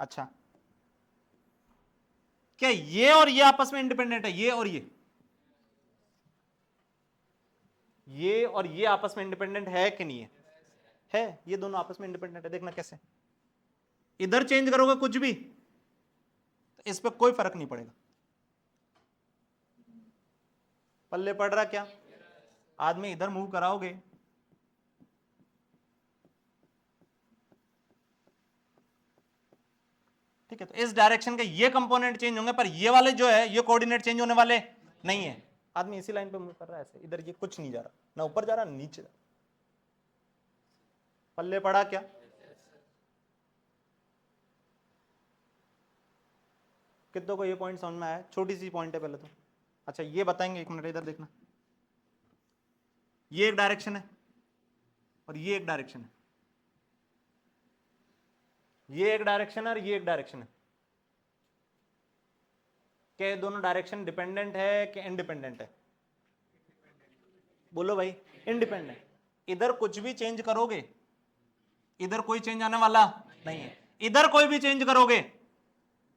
Speaker 1: अच्छा, क्या ये और ये आपस में इंडिपेंडेंट है? ये और ये आपस में इंडिपेंडेंट है कि नहीं है? है, ये दोनों आपस में इंडिपेंडेंट है। देखना कैसे, इधर चेंज करोगे कुछ भी तो इस पर कोई फर्क नहीं पड़ेगा। पल्ले पड़ रहा क्या? आदमी इधर मूव कराओगे, ठीक है, तो इस डायरेक्शन के ये कंपोनेंट चेंज होंगे, पर ये वाले जो है ये कोऑर्डिनेट चेंज होने वाले नहीं है। आदमी इसी लाइन पे मूव कर रहा है ऐसे, इधर ये कुछ नहीं जा रहा, ना ऊपर जा रहा ना नीचे जा रहा। पल्ले पड़ा क्या? कितनों को ये पॉइंट समझ में आया? छोटी सी पॉइंट है पहले तो। अच्छा, ये बताएंगे, एक मिनट इधर देखना, ये एक डायरेक्शन है और ये एक डायरेक्शन है, ये एक डायरेक्शन है और ये एक डायरेक्शन है। क्या ये दोनों डायरेक्शन डिपेंडेंट है कि इंडिपेंडेंट है? बोलो भाई, इंडिपेंडेंट। इधर कुछ भी चेंज करोगे, इधर कोई चेंज आने वाला नहीं है। इधर कोई भी चेंज करोगे,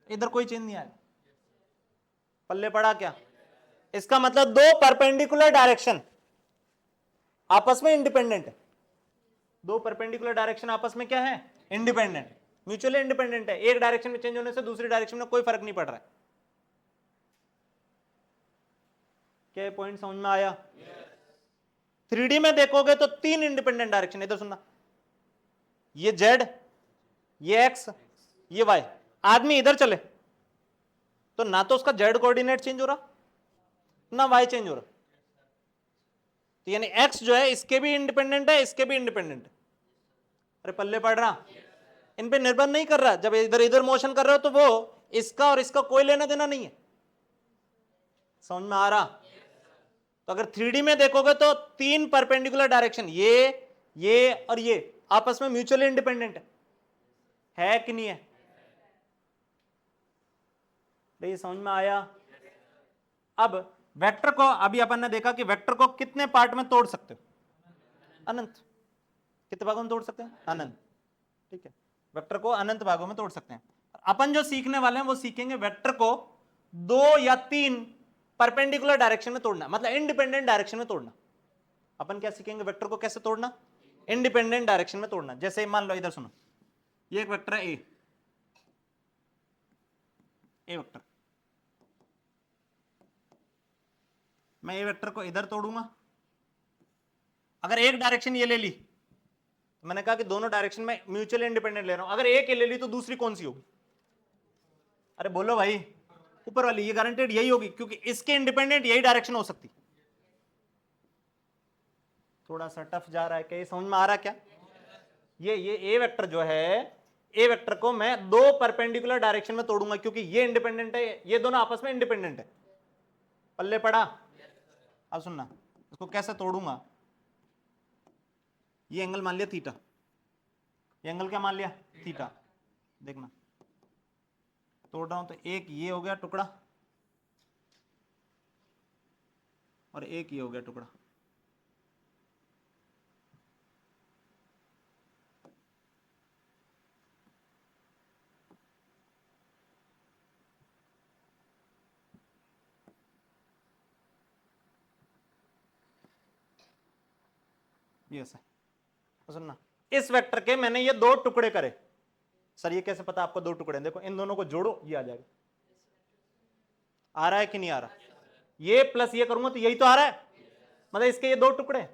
Speaker 1: इधर कोई चेंज नहीं आएगा। पल्ले पड़ा क्या? इसका मतलब दो परपेंडिकुलर डायरेक्शन आपस में इंडिपेंडेंट है। दो परपेंडिकुलर डायरेक्शन आपस में क्या है? इंडिपेंडेंट, म्यूचुअली इंडिपेंडेंट है। एक डायरेक्शन में चेंज होने से दूसरी डायरेक्शन में कोई फर्क नहीं पड़ रहा है। क्या ये पॉइंट समझ में आया? 3D में देखोगे तो तीन इंडिपेंडेंट डायरेक्शन, इधर सुनना, ये Z, ये X, ये Y। आदमी इधर चले तो ना तो उसका Z कोऑर्डिनेट चेंज हो रहा ना Y चेंज हो रहा। तो यानी X जो है इसके भी इंडिपेंडेंट है, इसके भी इंडिपेंडेंट है। अरे पल्ले पड़ रहा? इन पे निर्भर नहीं कर रहा। जब इधर इधर मोशन कर रहे हो तो वो इसका और इसका कोई लेना देना नहीं है। समझ में आ रहा? तो अगर 3D में देखोगे तो तीन परपेंडिकुलर डायरेक्शन, ये और ये आपस में म्यूचुअली इंडिपेंडेंट है कि नहीं है? भाई समझ में आया? अब वेक्टर को अभी अपन ने देखा कि वेक्टर को कितने पार्ट में तोड़ सकते हो? अनंत। कितने भागों में तोड़ सकते हैं? अनंत। ठीक है, वेक्टर को अनंत भागों में तोड़ सकते हैं। अपन जो सीखने वाले हैं वो सीखेंगे वेक्टर को दो या तीन परपेंडिकुलर डायरेक्शन में तोड़ना, मतलब इंडिपेंडेंट डायरेक्शन में तोड़ना। अपन क्या सीखेंगे? वेक्टर को कैसे तोड़ना? इंडिपेंडेंट डायरेक्शन में तोड़ना। जैसे मान लो इधर सुनो, ये एक वेक्टर है ए वेक्टर। मैं ए वेक्टर को इधर तोड़ूंगा। अगर एक डायरेक्शन ये ले ली, तो मैंने कहा कि दोनों डायरेक्शन में म्यूचुअली इंडिपेंडेंट ले रहा हूं। अगर एक ये ले ली तो दूसरी कौन सी होगी? अरे बोलो भाई, ऊपर वाली। ये गारंटेड यही होगी क्योंकि इसके इंडिपेंडेंट यही डायरेक्शन हो सकती। थोड़ा सा टफ जा रहा है क्या? ये समझ में आ रहा है क्या? ये ए वेक्टर जो है, ए वेक्टर को मैं दो परपेंडिकुलर डायरेक्शन में तोड़ूंगा क्योंकि ये इंडिपेंडेंट है, ये दोनों आपस में इंडिपेंडेंट है। पल्ले पड़ा? अब सुनना, इसको कैसे तोड़ूंगा। ये एंगल मान लिया थीटा, ये एंगल क्या मान लिया? थीटा। देखना, तोड़ रहा हूं तो एक ये हो गया टुकड़ा और एक ये हो गया टुकड़ा। ये ऐसा। तो सुनना, इस वेक्टर के मैंने ये दो टुकड़े करे। सर ये कैसे पता आपको दो टुकड़े? देखो इन दोनों को जोड़ो, ये आ जाएगा। आ रहा है कि नहीं आ रहा? ये प्लस ये करूंगा तो यही तो आ रहा है। मतलब इसके ये दो टुकड़े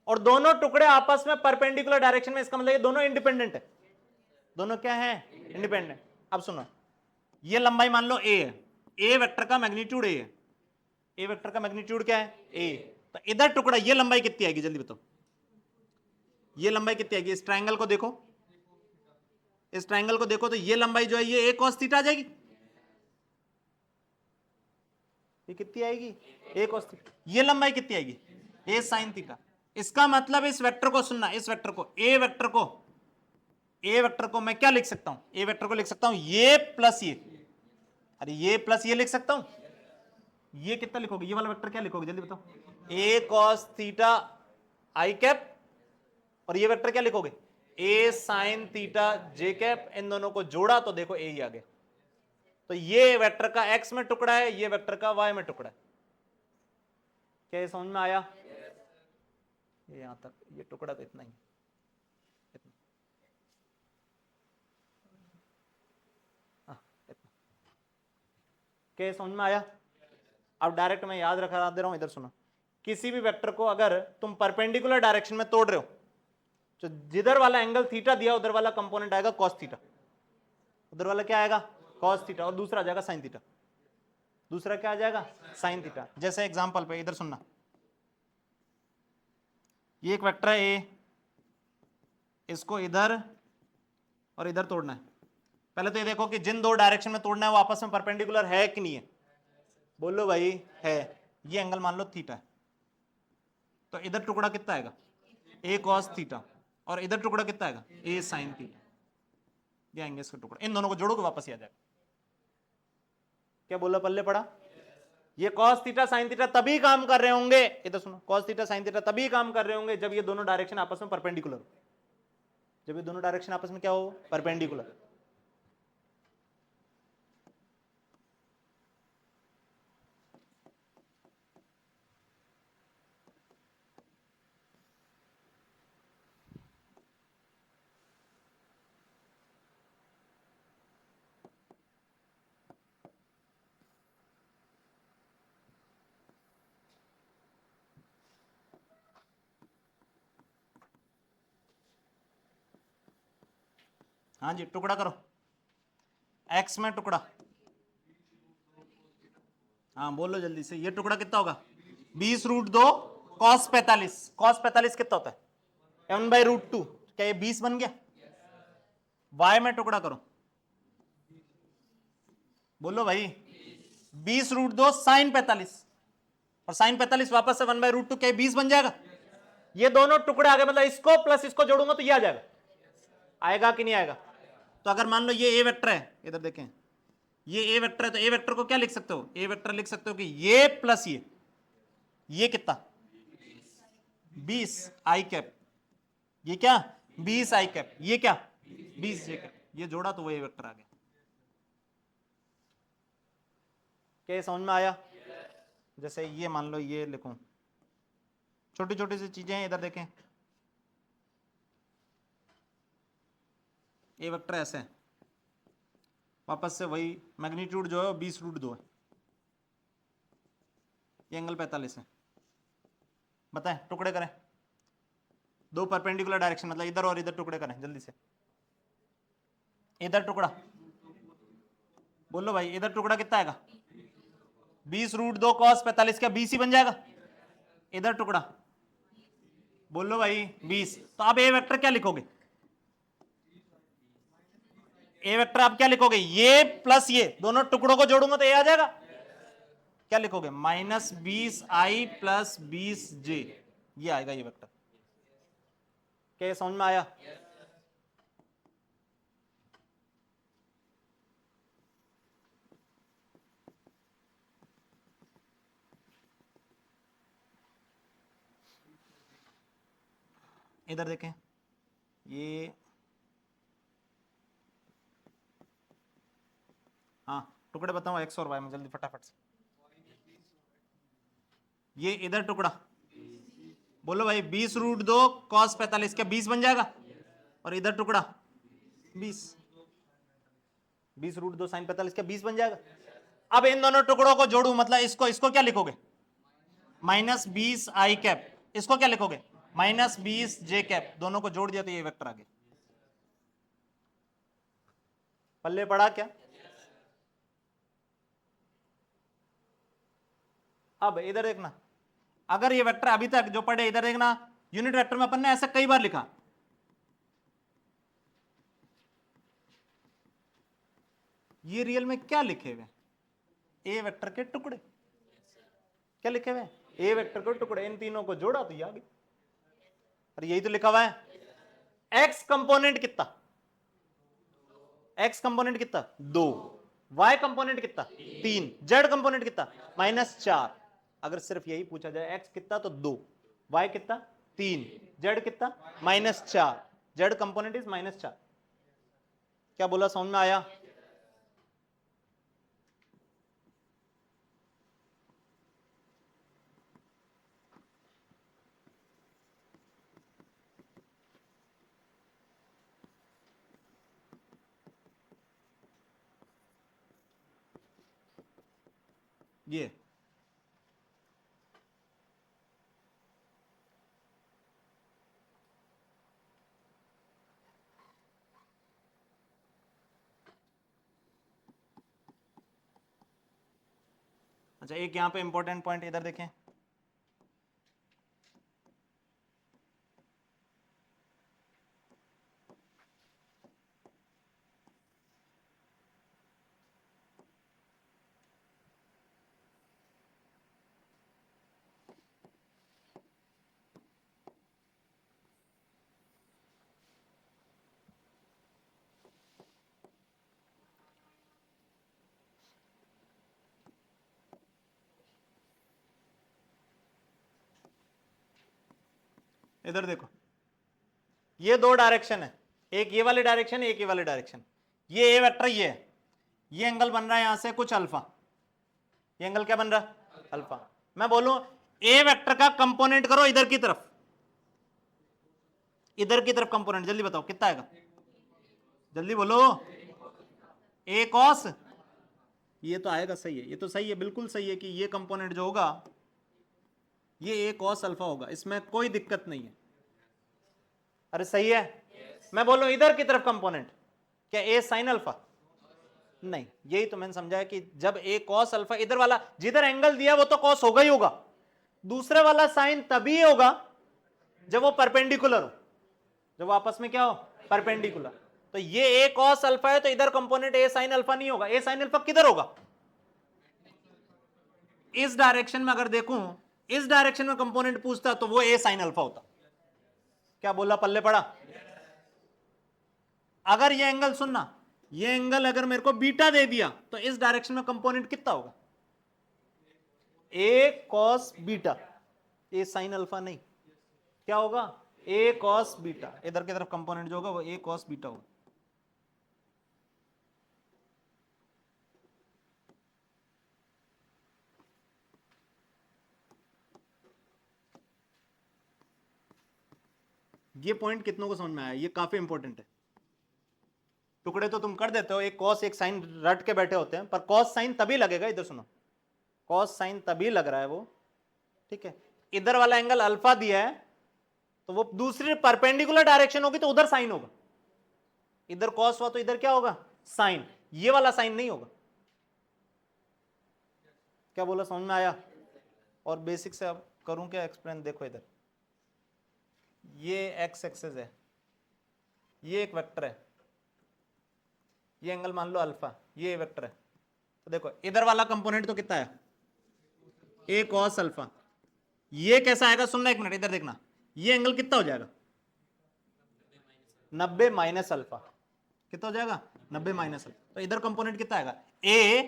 Speaker 1: और दोनों टुकड़े आपस में परपेंडिकुलर डायरेक्शन में, इसका मतलब ये दोनों इंडिपेंडेंट है। दोनों क्या है? इंडिपेंडेंट। अब सुनो, ये लंबाई मान लो ए है, ए वेक्टर का मैग्नीट्यूड ए है। ए वेक्टर का मैग्नीट्यूड क्या है? ए। तो इधर टुकड़ा, ये लंबाई कितनी आएगी जल्दी बताओ? ये लंबाई कितनी आएगी? इस ट्रायंगल को देखो, इस ट्रायंगल को देखो तो ये लंबाई जो है ये ए कॉस थीटा आ जाएगी। ये कितनी आएगी? ए कॉस थीटा। ये लंबाई कितनी आएगी? ए साइन थीटा। इसका मतलब इस वेक्टर को सुनना, इस वेक्टर को, ए वेक्टर को, ए वेक्टर को मैं क्या लिख सकता हूं? ए वेक्टर को लिख सकता हूं ये प्लस ये। अरे ये प्लस ये लिख सकता हूं। ये कितना लिखोगे? ये वाला वेक्टर क्या लिखोगे जल्दी बताओ? ए कॉस थीटा आई कैप। और ये वेक्टर क्या लिखोगे? ए साइन थीटा जे कैप। इन दोनों को जोड़ा तो देखो ए ही आ गया। तो ये वेक्टर का एक्स में टुकड़ा है, ये वेक्टर का वाई में टुकड़ा है। क्या ये समझ में आया? ये यहां तक, ये टुकड़ा तो इतना ही, इतना। इतना। क्या ये समझ में आया? अब डायरेक्ट मैं याद रखा दे रहा हूं, इधर सुनो। किसी भी वेक्टर को अगर तुम परपेंडिकुलर डायरेक्शन में तोड़ रहे हो तो जिधर वाला एंगल थीटा दिया उधर वाला कंपोनेंट आएगा कॉस थीटा, उधर वाला क्या आएगा? कॉस थीटा, और दूसरा आ जाएगा साइन थीटा। दूसरा क्या आ जाएगा? Sine theta. जैसे एग्जांपल पे इधर सुनना, ये एक वेक्टर है ए, इसको इधर और इधर तोड़ना है। पहले तो ये देखो कि जिन दो डायरेक्शन में तोड़ना है वो आपस में परपेंडिकुलर है कि नहीं है? बोलो भाई, है। ये एंगल मान लो थीटा है, तो इधर टुकड़ा कितना आएगा? ए कॉस थीटा। और इधर टुकड़ा कितना आएगा? ए साइन थीटा। ये आएंगे इसका टुकड़ा। इन दोनों को जोड़ोगे वापस ही आ जाएगा। क्या बोला, पल्ले पड़ा? ये cos थीटा sin थीटा तभी काम कर रहे होंगे, इधर सुनो, cos थीटा sin थीटा तभी काम कर रहे होंगे जब ये दोनों डायरेक्शन आपस में परपेंडिकुलर हो। जब ये दोनों डायरेक्शन आपस में क्या हो, परपेंडिकुलर। हाँ जी, टुकड़ा करो, x में टुकड़ा। हाँ बोलो जल्दी से, ये टुकड़ा कितना होगा? 20√2 cos 45। cos 45 कितना होता है? m/√2। क्या ये 20 बन गया? y में टुकड़ा करो, बोलो भाई। 20√2 sin 45, और sin 45 वापस से 1/√2, क्या 20 बन जाएगा? ये दोनों टुकड़े आ गए, मतलब इसको प्लस इसको जोड़ूंगा तो ये आ जाएगा। आएगा कि नहीं आएगा? तो अगर मान लो ये ए वेक्टर है, इधर देखें, ये ए वेक्टर है, तो ए वेक्टर को क्या लिख सकते हो? ए वेक्टर लिख सकते हो कि ये प्लस ये कितना? 20 आई कैप। ये क्या? 20 आई कैप। ये क्या? 20 जे कैप। ये जोड़ा तो वो ए वेक्टर आ गया। क्या समझ में आया? जैसे ये मान लो, ये लिखूं, छोटी छोटी सी चीजें हैं, इधर देखें, ए वेक्टर ऐसे है, वापस से वही मैग्नीट्यूड जो है 20√2 है, ये एंगल 45 है। बताएं, टुकड़े करें, दो परपेंडिकुलर डायरेक्शन, मतलब इधर और इधर टुकड़े करें जल्दी से। इधर टुकड़ा, बोलो भाई, इधर टुकड़ा कितना आएगा? 20√2 cos 45, क्या 20 ही बन जाएगा? इधर टुकड़ा, बोलो भाई 20। तो अब ए वेक्टर क्या लिखोगे? ए वेक्टर आप क्या लिखोगे? ये प्लस ये दोनों टुकड़ों को जोड़ूंगा तो ए आ जाएगा। क्या लिखोगे? -20i प्लस 20j, ये आएगा ये वेक्टर। क्या ये समझ में आया? इधर देखें, ये हाँ टुकड़े बताओ एक्स और वाई में जल्दी फटाफट से। ये इधर टुकड़ा, बोलो भाई 20√2 cos 45, क्या 20 बन जाएगा? और इधर टुकड़ा 20, 20√2 sin 45, क्या 20 बन जाएगा? अब इन दोनों टुकड़ों को जोड़ू, मतलब इसको इसको क्या लिखोगे? -20 आई कैप। इसको क्या लिखोगे? -20 जे कैप। दोनों को जोड़ दिया तो ये वेक्टर आ गया। पल्ले पड़ा क्या? अब इधर देखना, अगर ये वेक्टर अभी तक जो पढ़े, इधर देखना, यूनिट वेक्टर में अपन ने ऐसा कई बार लिखा, ये रियल में क्या लिखे हुए? ए वेक्टर के टुकड़े। क्या लिखे हुए? ए वेक्टर के टुकड़े। इन तीनों को जोड़ा तो ये आ गई। और यही तो लिखा हुआ है। एक्स कंपोनेंट कितना? एक्स कंपोनेंट कितना? 2। वाई कंपोनेंट कितना? 3। जेड कंपोनेंट कितना? -4। अगर सिर्फ यही पूछा जाए, एक्स कितना तो 2, वाई कितना 3, जेड कितना -4। Z component is -4। क्या बोला, समझ में आया? ये अच्छा, एक यहां पे इंपॉर्टेंट पॉइंट इधर देखें, इधर देखो, ये दो डायरेक्शन है, एक ये वाली डायरेक्शन, एक ये वाली डायरेक्शन। ये ए वेक्टर ये है, ये एंगल बन रहा है यहां से कुछ अल्फा, ये एंगल क्या बन रहा है अल्फा। मैं बोलूं ए वेक्टर का कंपोनेंट करो इधर की तरफ, इधर की तरफ कंपोनेंट, जल्दी बताओ कितना आएगा, जल्दी बोलो। ए कॉस, ये तो आएगा, सही है, ये तो सही है, बिल्कुल सही है कि ये कंपोनेंट जो होगा ये ए कॉस अल्फा होगा, इसमें कोई दिक्कत नहीं है। अरे सही है। मैं बोलूं इधर की तरफ कंपोनेंट, क्या ए साइन अल्फा, नहीं, यही तो मैंने समझाया कि जब ए कॉस अल्फा, इधर वाला जिधर एंगल दिया वो तो कॉस होगा ही होगा, दूसरे वाला साइन तभी होगा जब वो परपेंडिकुलर हो, जब वो आपस में क्या हो, परपेंडिकुलर। तो ये ए कॉस अल्फा है तो इधर कंपोनेंट ए साइन अल्फा नहीं होगा, ए साइन अल्फा किधर होगा, इस डायरेक्शन में। अगर देखूं इस डायरेक्शन में कंपोनेंट पूछता तो वो ए साइन अल्फा होता। क्या बोला, पल्ले पड़ा। अगर ये एंगल सुनना, ये एंगल अगर मेरे को बीटा दे दिया तो इस डायरेक्शन में कंपोनेंट कितना होगा, ए कॉस बीटा, ए साइन अल्फा नहीं, क्या होगा, ए कॉस बीटा। इधर की तरफ कंपोनेंट जो होगा वो ए कॉस बीटा होगा। ये पॉइंट कितनों को समझ में आया, ये काफी इंपॉर्टेंट है। टुकड़े तो तुम कर देते हो, एक कॉस एक साइन रट के बैठे होते हैं, पर कॉस साइन तभी लगेगा, इधर सुनो, कॉस साइन तभी लग रहा है वो, ठीक है। इधर वाला एंगल अल्फा दिया है तो वो दूसरी परपेंडिकुलर डायरेक्शन होगी तो उधर साइन होगा, इधर कॉस हुआ तो इधर क्या होगा, साइन, ये वाला साइन नहीं होगा। क्या बोला, समझ में आया। और बेसिक से अब करूं क्या एक्सप्लेन, देखो इधर ये एक्स एक्सेस है, ये एक वेक्टर है, ये एंगल मान लो अल्फा, ये वेक्टर है, तो देखो इधर वाला कंपोनेंट तो कितना है, ए कॉस अल्फा। ये कैसा आएगा, सुनना एक मिनट, इधर देखना, ये एंगल कितना हो जाएगा, 90 माइनस अल्फा, कितना हो जाएगा, 90 माइनस अल्फा। तो इधर कंपोनेंट कितना आएगा, ए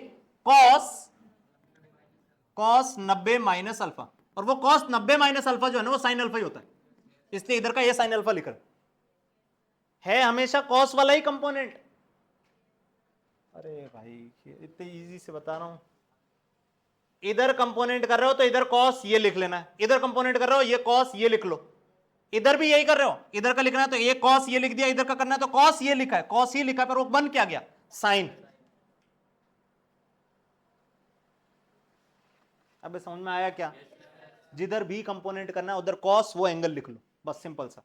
Speaker 1: कॉस 90 माइनस अल्फा, और वो कॉस 90 माइनस अल्फा जो है ना वो साइन अल्फा ही होता है, इसलिए इधर का ये साइन अल्फा लिख रहे है हमेशा कॉस वाला ही कंपोनेंट। अरे भाई इतने इजी से बता रहा हूं, इधर कंपोनेंट कर रहे हो तो इधर कॉस ये लिख लेना है, इधर कंपोनेंट कर रहे हो ये कॉस ये लिख लो, इधर भी यही कर रहे हो, इधर का लिखना है तो ये कॉस ये लिख दिया, इधर का करना है तो कॉस ये लिखा है, कॉस ये लिखा है, पर वो बन क्या गया, साइन। अब समझ में आया क्या, जिधर भी कंपोनेंट करना है उधर कॉस वो एंगल लिख लो, बस सिंपल सा।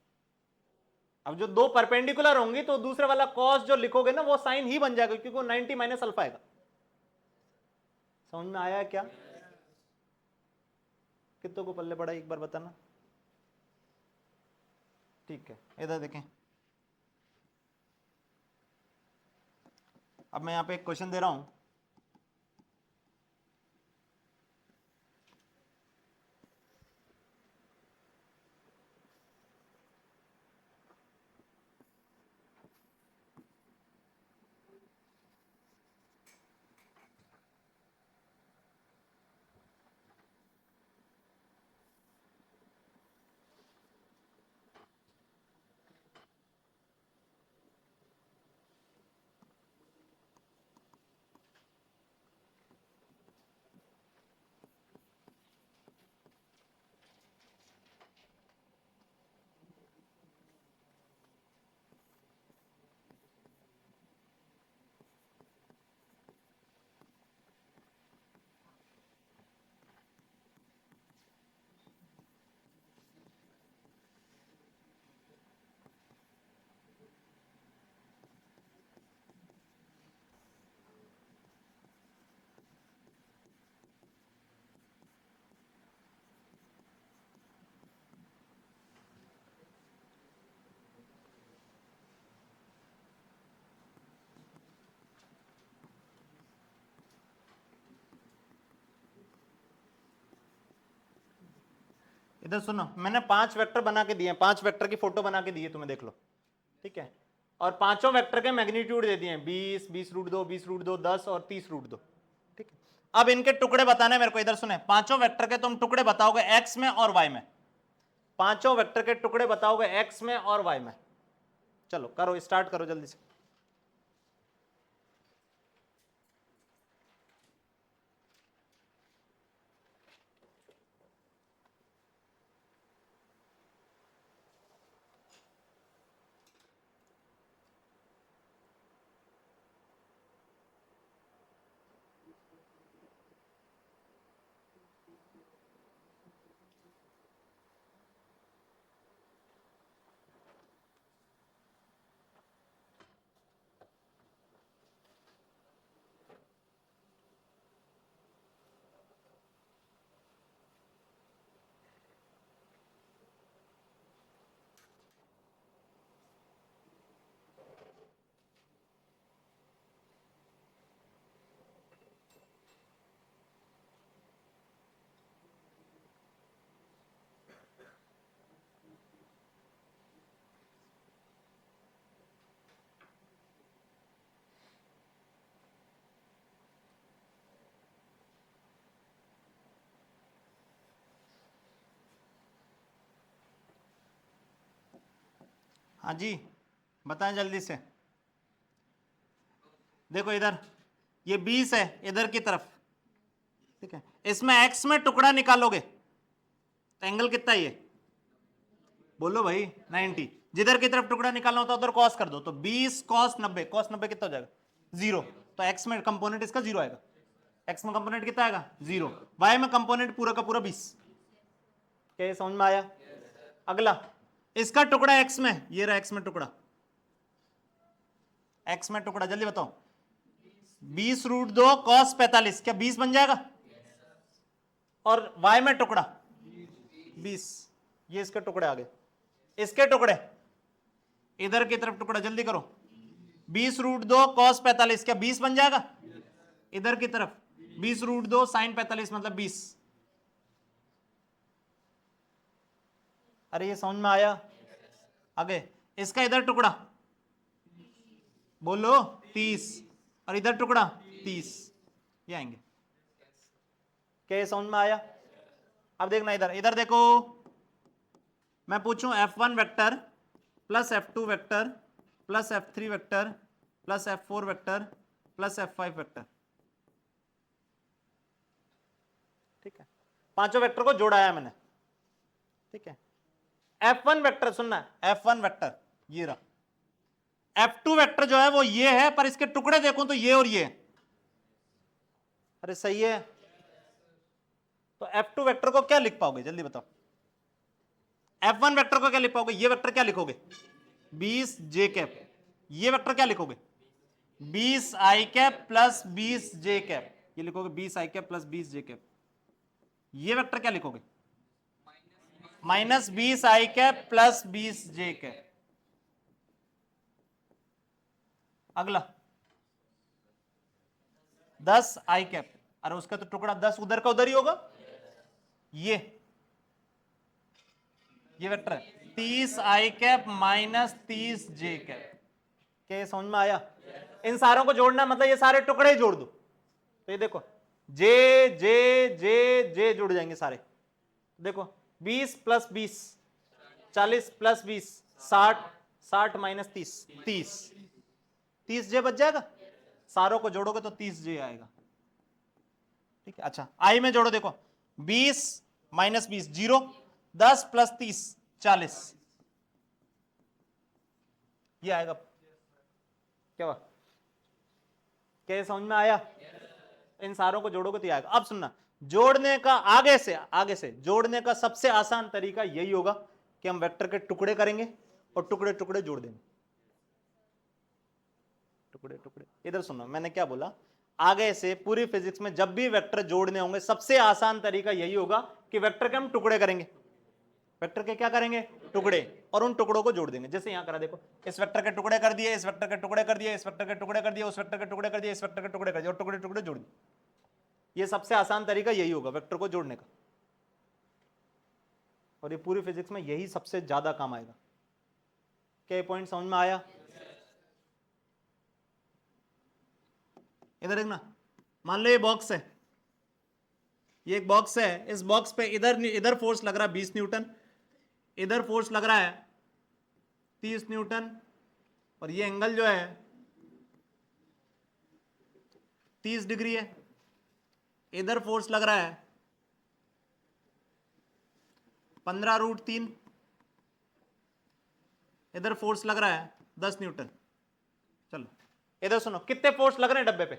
Speaker 1: अब जो दो परपेंडिकुलर होंगी तो दूसरे वाला कॉस जो लिखोगे ना वो साइन ही बन जाएगा, क्योंकि वो 90 माइनस अल्फा आएगा। समझ में आया क्या, कितनों को पल्ले पड़ा एक बार बताना। ठीक है, इधर देखें, अब मैं यहां पे एक क्वेश्चन दे रहा हूं, इधर सुनो, मैंने 5 वेक्टर बना के दिए, 5 वेक्टर की फोटो बना के दी है तुम्हें, देख लो, ठीक है। और पांचों वेक्टर के मैग्नीट्यूड दे दिए, 20, 20 रूट 2, 20 रूट 2, 10 और 30 रूट 2, ठीक है। अब इनके टुकड़े बताने मेरे को, इधर सुने, पांचों वेक्टर के तुम टुकड़े बताओगे एक्स में और वाई में। पांचों वेक्टर के टुकड़े बताओगे एक्स में और वाई में। चलो करो, स्टार्ट करो जल्दी से। हाँ जी बताएं जल्दी से। देखो इधर ये 20 है इधर की तरफ, ठीक है, इसमें x में टुकड़ा निकालोगे तो एंगल कितना है ये, बोलो भाई 90। जिधर की तरफ टुकड़ा निकालना होता है उधर कॉस कर दो, तो 20 कॉस 90, कॉस 90 कितना हो जाएगा, 0। तो x में कंपोनेंट इसका 0 आएगा, x में कंपोनेंट कितना आएगा 0, y में कंपोनेंट पूरा का पूरा 20। क्या ये समझ में आया? अगला इसका टुकड़ा x में, ये रहा x में टुकड़ा, x में टुकड़ा जल्दी बताओ, 20√2 कॉस 45, क्या 20 बन जाएगा? और y में टुकड़ा 20, ये इसके टुकड़े आ गए। इसके टुकड़े इधर की तरफ टुकड़ा जल्दी करो, 20√2 कॉस 45, क्या 20 बन जाएगा? इधर की तरफ 20√2 साइन 45 मतलब 20। अरे ये समझ में आया? आगे इसका इधर टुकड़ा बोलो 30 और इधर टुकड़ा 30, ये आएंगे। क्या ये समझ में आया? अब देखना इधर, इधर देखो, मैं पूछूं f1 vector plus f2 vector plus f3 vector plus f4 vector plus f5 vector, ठीक है, पांचों वेक्टर को जोड़ाया मैंने, ठीक है। f1 वेक्टर सुनना, f1 वेक्टर ये रहा, f2 वेक्टर जो है वो ये है, पर इसके टुकड़े देखो तो ये और ये, अरे सही है। तो f2 वेक्टर को क्या लिख पाओगे जल्दी बताओ, f1 वेक्टर को क्या लिख पाओगे, ये वेक्टर क्या लिखोगे 20 j कैप, ये वेक्टर क्या लिखोगे 20 i cap plus 20 j cap, ये लिखोगे 20 i cap plus 20 j cap. ये वेक्टर क्या लिखोगे minus 20 i cap plus 20 j cap. अगला 10 i कैप, अरे उसका तो टुकड़ा 10 उधर का उधर ही होगा, ये वेक्टर है 30 i cap minus 30 j cap. क्या ये समझ में आया? इन सारों को जोड़ना मतलब ये सारे टुकड़े ही जोड़ दो, तो ये देखो j j j j जुड़ जाएंगे सारे, देखो 20 प्लस 20 40 प्लस 20 60 60 माइनस 30 30 j बच जाएगा, सारों को जोड़ोगे तो 30 j आएगा, ठीक है। अच्छा आई में जोड़ो, देखो 20 माइनस 20 0, 10 प्लस 30 40, ये आएगा। क्या हुआ? क्या समझ में आया? इन सारों को जोड़ोगे तो ये आएगा। अब सुनना, जोड़ने का आगे से जोड़ने का सबसे आसान तरीका यही होगा कि हम वेक्टर के टुकड़े करेंगे और टुकड़े टुकड़े जोड़ देंगे, टुकड़े टुकड़े। इधर सुनो मैंने क्या बोला, आगे से पूरी फिजिक्स में जब भी वेक्टर जोड़ने होंगे सबसे आसान तरीका यही होगा कि वेक्टर के हम टुकड़े करेंगे, वेक्टर के क्या करेंगे टुकड़े, और उन टुकड़ों को जोड़ देंगे। जैसे यहां करा, देखो इस वेक्टर के टुकड़े कर दिए, इस वेक्टर के टुकड़े कर दिए, इस वेक्टर के टुकड़े कर दिए, उस वेक्टर के टुकड़े कर दिए, इस वेक्टर के टुकड़े कर दिए, और टुकड़े टुकड़े जोड़ दिए। ये सबसे आसान तरीका यही होगा वेक्टर को जोड़ने का, और ये पूरी फिजिक्स में यही सबसे ज्यादा काम आएगा। क्या पॉइंट समझ में आया? इधर देखना, मान लो ये बॉक्स है, ये एक बॉक्स है, इस बॉक्स पे इधर फोर्स लग रहा है 20 न्यूटन, इधर फोर्स लग रहा है 30 न्यूटन और ये एंगल जो है 30 डिग्री है। इधर फोर्स लग रहा है 15√3, इधर फोर्स लग रहा है 10 न्यूटन। चलो इधर सुनो, कितने फोर्स लग रहे हैं डब्बे पे?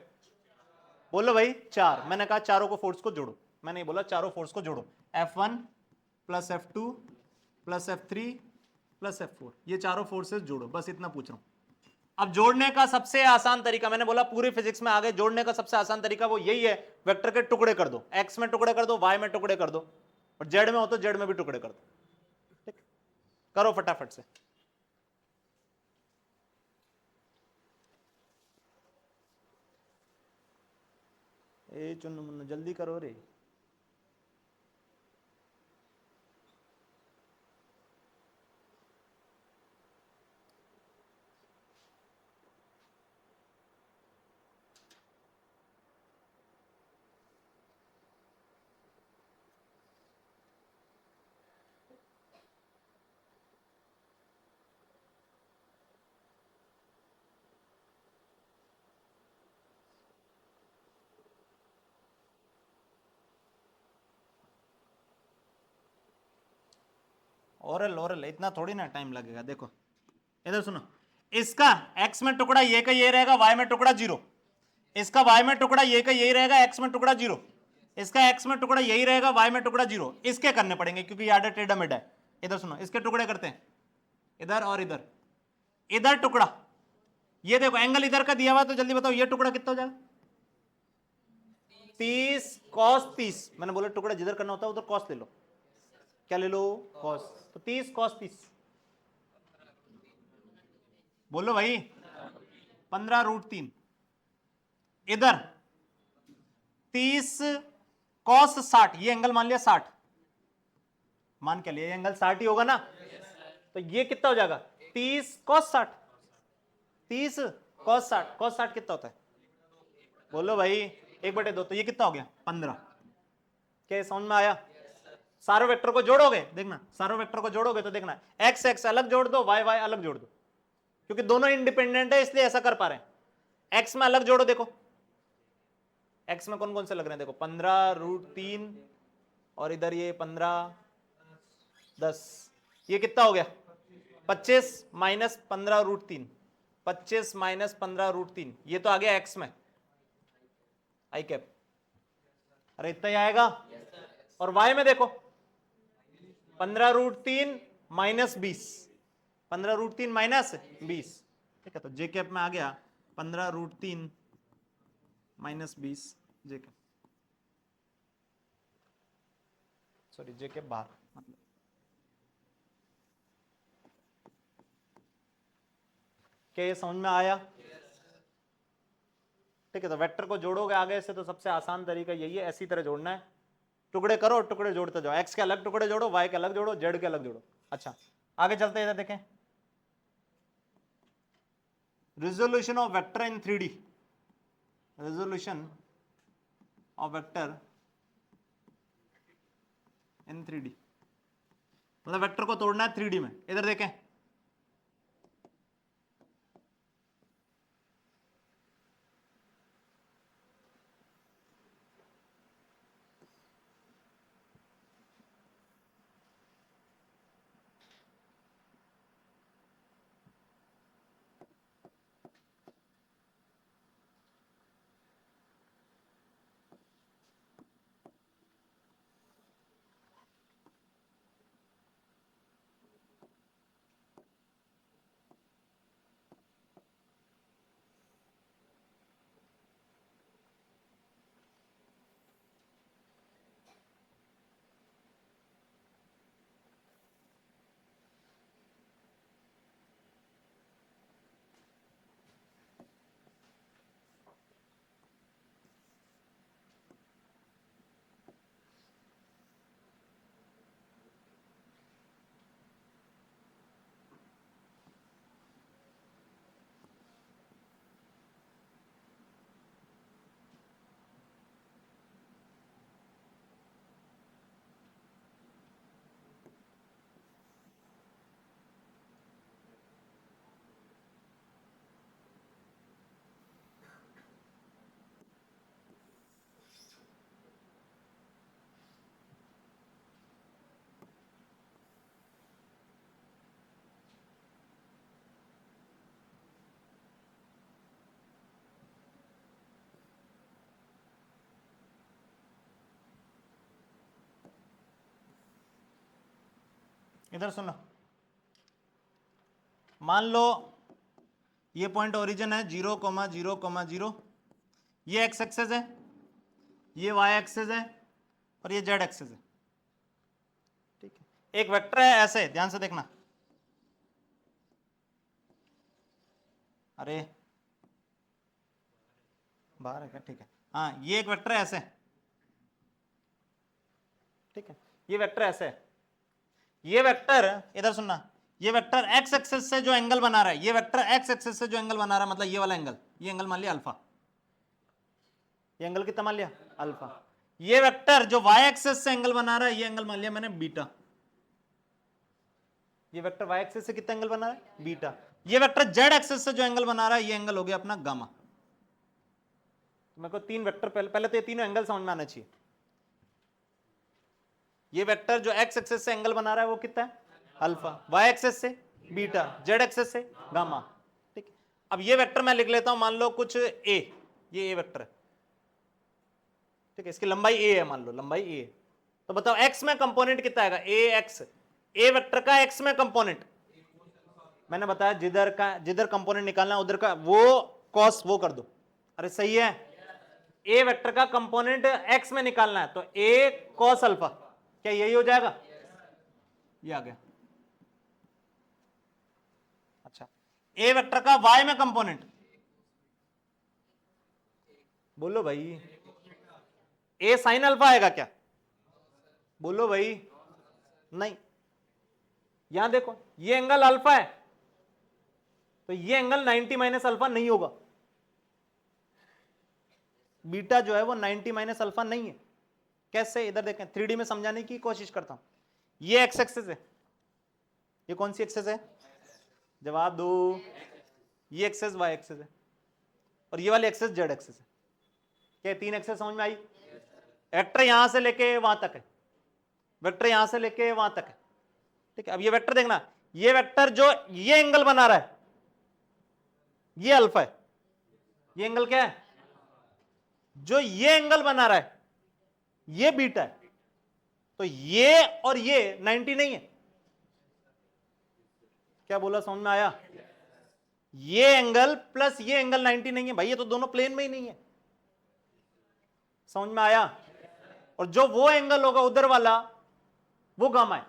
Speaker 1: बोलो भाई 4। मैंने कहा चारों को फोर्स को जोड़ो, मैंने बोला चारों फोर्स को जोड़ो, F1 plus F2 plus F3 plus F4, ये चारों फोर्सेस जोड़ो, बस इतना पूछ रहा हूं। अब जोड़ने का सबसे आसान तरीका, मैंने बोला पूरी फिजिक्स में आगे जोड़ने का सबसे आसान तरीका वो यही है, वेक्टर के टुकड़े कर दो, एक्स में टुकड़े कर दो, वाई में टुकड़े कर दो, और जेड में हो तो जेड में भी टुकड़े कर दो। ठीक, करो फटाफट से। ए चुन्नू मुन्नू जल्दी करो रे। ओरल ओरल इतना थोड़ी ना टाइम लगेगा। देखो इधर सुनो, इसका एक्स में टुकड़ा ये का ये रहेगा, वाई में टुकड़ा 0, इसका वाई में टुकड़ा ये का यही रहेगा, एक्स में टुकड़ा 0, इसका एक्स में टुकड़ा यही रहेगा, वाई में टुकड़ा 0। इसके करने पड़ेंगे क्योंकि ये आधा टेढ़ा मेढ़ा है। इधर सुनो, इसके टुकड़े करते हैं, इधर और इधर, इधर टुकड़ा, ये देखो एंगल इधर का दिया हुआ, तो जल्दी बताओ ये टुकड़ा कितना हो जाएगा? 30 cos 30। मैंने बोला टुकड़ा जिधर करना होता है उधर कॉस ले लो, क्या ले लो? कॉस। तो 30 cos 30, बोलो भाई 15√3। इधर 30 cos 60, ये एंगल मान लिया 60, मान के लिए ये एंगल 60 ही होगा ना, तो ये कितना हो जाएगा? 30 cos 60, 30 cos 60, cos 60 कितना होता है? बोलो भाई 1/2, तो ये कितना हो गया? 15। क्या समझ में आया? सारे वेक्टर को जोड़ोगे, देखना सारे वेक्टर को जोड़ोगे तो देखना एक्स एक्स अलग जोड़ दो, वाई वाई अलग जोड़ दो, क्योंकि दोनों इंडिपेंडेंट है इसलिए ऐसा कर पा रहे हैं। एक्स में अलग जोड़ो, देखो एक्स में कौन कौन से लग रहे हैं, देखो 15√3 और इधर ये 15 10, ये कितना हो गया? 25 माइनस 15√3, 25 माइनस 15√3, ये तो आ गया एक्स में आई कैप, अरे इतना ही आएगा। और वाई में देखो 15√3 माइनस 20, 15√3 माइनस 20, ठीक है, तो जे कैप में आ गया 15√3 माइनस 20 जे कैप, सॉरी जे कैप बाहर, मतलब क्या ये समझ में आया? ठीक है, तो वेक्टर को जोड़ोगे आगे से तो सबसे आसान तरीका यही है, ऐसी तरह जोड़ना है, टुकड़े करो, टुकड़े जोड़ते जाओ, एक्स के अलग टुकड़े जोड़ो, वाई के अलग जोड़ो, जेड के अलग जोड़ो। अच्छा आगे चलते हैं, इधर देखें, resolution of vector in 3D, resolution of vector in 3D, मतलब वेक्टर को तोड़ना है 3D में। इधर देखें, इधर सुनो, मान लो ये पॉइंट ओरिजिन है 0,0,0, ये एक्स एक्सेस है, ये वाई एक्सेस है और ये जेड एक्सेस है, ठीक है। एक वेक्टर है ऐसे, ध्यान से देखना, अरे बाहर है क्या, ठीक है, हाँ ये एक वेक्टर है ऐसे, ठीक है, ये वेक्टर ऐसे है, ये वेक्टर इधर सुनना, ये वेक्टर एक्स एक्सिस से जो एंगल बना रहा है, ये वेक्टर एक्स एक्सिस से जो एंगल बना रहा है, मतलब ये वाला एंगल, ये एंगल मान लिया अल्फा, ये एंगल कितना मान लिया अल्फा। ये वेक्टर जो वाई एक्सिस से एंगल बना रहा है, ये एंगल मान लिया मैंने बीटा। ये वेक्टर वाई एक्सिस से कितना एंगल बना रहा है बीटा। ये वेक्टर जेड एक्सिस से जो एंगल बना रहा है, ये एंगल हो गया अपना गामा। मेरे को तीन वेक्टर पहले तो ये तीनों एंगल समझ में आना चाहिए। ये वेक्टर जो एक्स एक्सिस से एंगल बना रहा है वो कितना है अल्फा, वाई एक्सिस से बीटा, जेड एक्सिस से गामा, ठीक है। अब ये वेक्टर मैं लिख लेता हूं, मान लो कुछ ए, ये ए वेक्टर है, ठीक है, इसकी लंबाई ए है, मान लो लंबाई ए है, तो बताओ एक्स में कंपोनेंट कितना आएगा, ए एक्स, ए वेक्टर का एक्स में कंपोनेंट, मैंने बताया जिधर कंपोनेंट निकालना है उधर का वो कॉस वो कर दो, अरे सही है, ए वेक्टर का कंपोनेंट एक्स में निकालना है तो ए कॉस अल्फा, क्या यही हो जाएगा, ये आ गया। अच्छा, ए वेक्टर का वाई में कंपोनेंट, बोलो भाई, ए साइन अल्फा आएगा क्या, बोलो भाई, नहीं, यहां देखो ये एंगल अल्फा है तो ये एंगल 90 माइनस अल्फा नहीं होगा, बीटा जो है वो 90 माइनस अल्फा नहीं है। कैसे, इधर देखें, 3D में समझाने की कोशिश करता हूं। ये एक्स एक्सिस है, ये कौन सी एक्सिस है, जवाब दो, ये एक्सिस वाई एक्सिस है और ये वाली एक्सिस जेड एक्सिस है। क्या तीन एक्सिस समझ में आई, वेक्टर यहां से लेके वहां तक है, वेक्टर यहां से लेके वहां तक है, ठीक है। अब ये वेक्टर देखना, ये वेक्टर जो ये एंगल बना रहा है ये अल्फा है, ये एंगल क्या है, जो ये एंगल बना रहा है ये बीटा है, तो ये और ये 90 नहीं है, क्या बोला समझ में आया, ये एंगल प्लस ये एंगल 90 नहीं है भाई, ये तो दोनों प्लेन में ही नहीं है, समझ में आया, और जो वो एंगल होगा उधर वाला वो गामा है,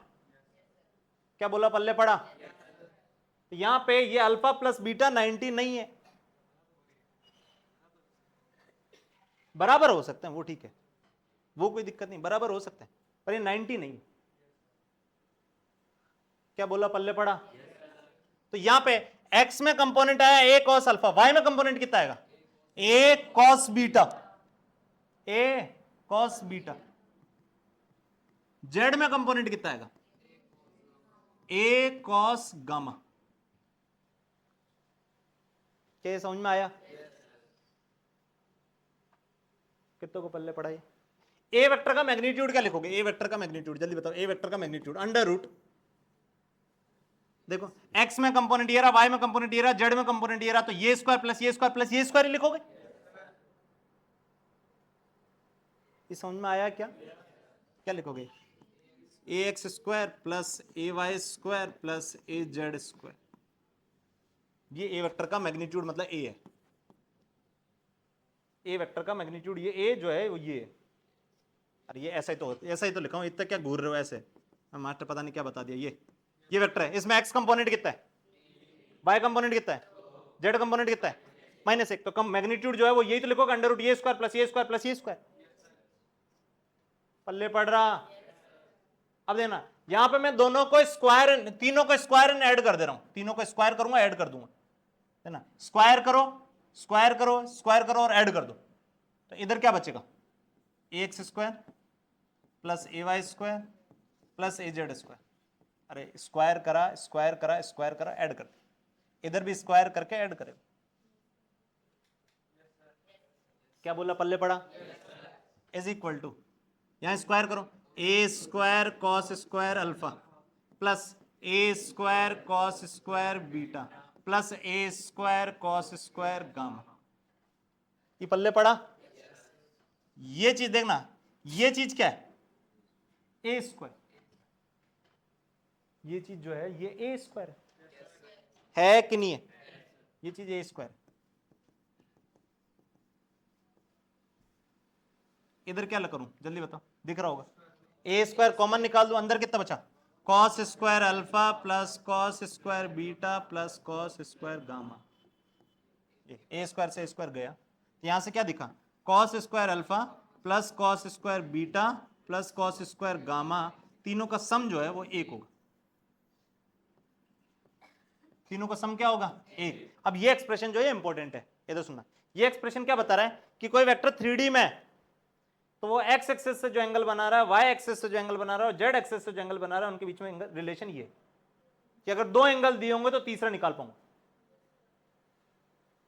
Speaker 1: क्या बोला पल्ले पड़ा, तो यहां पे ये अल्फा प्लस बीटा 90 नहीं है, बराबर हो सकते हैं वो, ठीक है, वो कोई दिक्कत नहीं, बराबर हो सकते हैं, पर ये 90 नहीं, क्या बोला पल्ले पड़ा। तो यहां पे x में कंपोनेंट आया a cos अल्फा, y में कंपोनेंट कितना आएगा a cos beta, a cos beta, z में कंपोनेंट कितना आएगा a cos गामा, क्या समझ में आया, कितनों को पल्ले पड़ा ये। ए वेक्टर का मैग्नीट्यूड क्या लिखोगे, ए वेक्टर का मैग्नीट्यूड जल्दी बताओ, ए वेक्टर का मैग्नीट्यूड अंडर रूट, देखो x में कंपोनेंट ये रहा, y में कंपोनेंट ये रहा, z में कंपोनेंट ये रहा, तो ये स्क्वायर प्लस ये स्क्वायर प्लस ये स्क्वायर ही लिखोगे, ये समझ में आया क्या, क्या लिखोगे ए x square plus A Y square plus A Z square, ये ए वेक्टर का मैग्नीट्यूड मतलब ए है, ए वेक्टर का मैग्नीट्यूड ये ए जो है वो ये है, अरे ये ऐसा ही तो लिखा हूं, इतना क्या घूर रहे हो ऐसे, मास्टर पता नहीं क्या बता दिया, ये वेक्टर है, इसमें एक्स कंपोनेंट कितना है, वाई कंपोनेंट कितना है, जेड कंपोनेंट कितना है -1, तो कम मैग्नीट्यूड जो है वो यही तो लिखोगे अंडर रूट ये स्क्वायर प्लस ये स्क्वायर प्लस ये स्क्वायर, पल्ले पड़ रहा। अब देखना यहां पे मैं दोनों को स्क्वायर, तीनों को स्क्वायर ऐड कर दे रहा हूं, तीनों को स्क्वायर करूंगा ऐड कर दूंगा, है ना, स्क्वायर करो स्क्वायर करो स्क्वायर करो और ऐड कर दो, तो इधर क्या बचेगा ए x square plus A Y square plus A Z square, अरे स्क्वायर करा स्क्वायर करा स्क्वायर करा ऐड कर, इधर भी स्क्वायर करके ऐड करेगा, क्या बोला पल्ले पड़ा, इज इक्वल टू, यहां स्क्वायर करो, A square cos square alpha plus A square cos square beta plus A square cos square gamma, ये पल्ले पड़ा। ये चीज देखना, ये चीज क्या है ए स्क्वायर, ये चीज जो है ये ए स्क्वायर है कि नहीं है? ये चीज ए स्क्वायर। इधर क्या करूं जल्दी बताओ, दिख रहा होगा। ए स्क्वायर कॉमन निकाल दो, अंदर कितना बचा? Cos square alpha plus cos square beta plus cos square gamma. A square से स्क्वायर गया, तो यहां से क्या दिखा? Cos square alpha plus cos square beta plus cos square gamma, तीनों का सम जो है वो एक होगा। तीनों का सम क्या होगा? एक। अब ये एक्सप्रेशन जो है इंपॉर्टेंट है, इधर सुनना। ये एक्सप्रेशन क्या बता रहा है कि कोई वेक्टर 3D में है, तो वो एक्स एक्सिस से जो एंगल बना रहा है, वाई एक्सिस से जो एंगल बना रहा है और जेड एक्सिस से जो एंगल बना रहा है, उनके बीच में रिलेशन ये कि अगर दो एंगल दिए होंगे तो तीसरा निकाल पाऊंगा।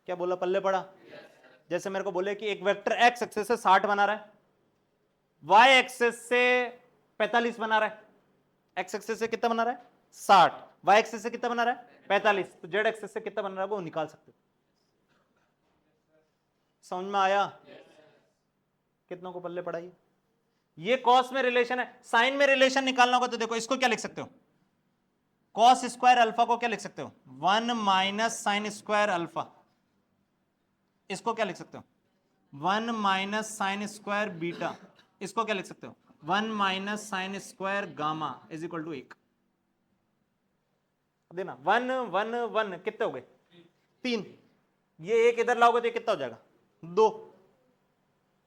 Speaker 1: क्या बोला, पल्ले पड़ा? जैसे मेरे को बोले कि एक वेक्टर एक्स एक्सिस से 60 बना रहा है, वाई एक्सिस से 45 बना रहा है। एक्स एक्सिस से कितना बना रहा है? 60। वाई एक्सिस से कितना बना रहा है? 45। तो जेड एक्सिस से कितना बन रहा है वो निकाल सकते हो। समझ में आया? कितनों को पल्ले पड़ा? ये कॉस में रिलेशन है, साइन में रिलेशन निकालना होगा तो देखो इसको क्या लिख सकते हो? कॉस स्क्वायर अल्फा को क्या लिख सकते हो? 1 माइनस साइन स्क्वायर अल्फा। इसको क्या लिख सकते हो? 1 माइनस साइन स्क्वायर बीटा। इसको क्या लिख सकते हो? 1 minus sine square gamma is equal to 1। देना 1 1 1 कितने हो गए? 3। ये एक इधर लाओगे तो ये कितना हो जाएगा? 2।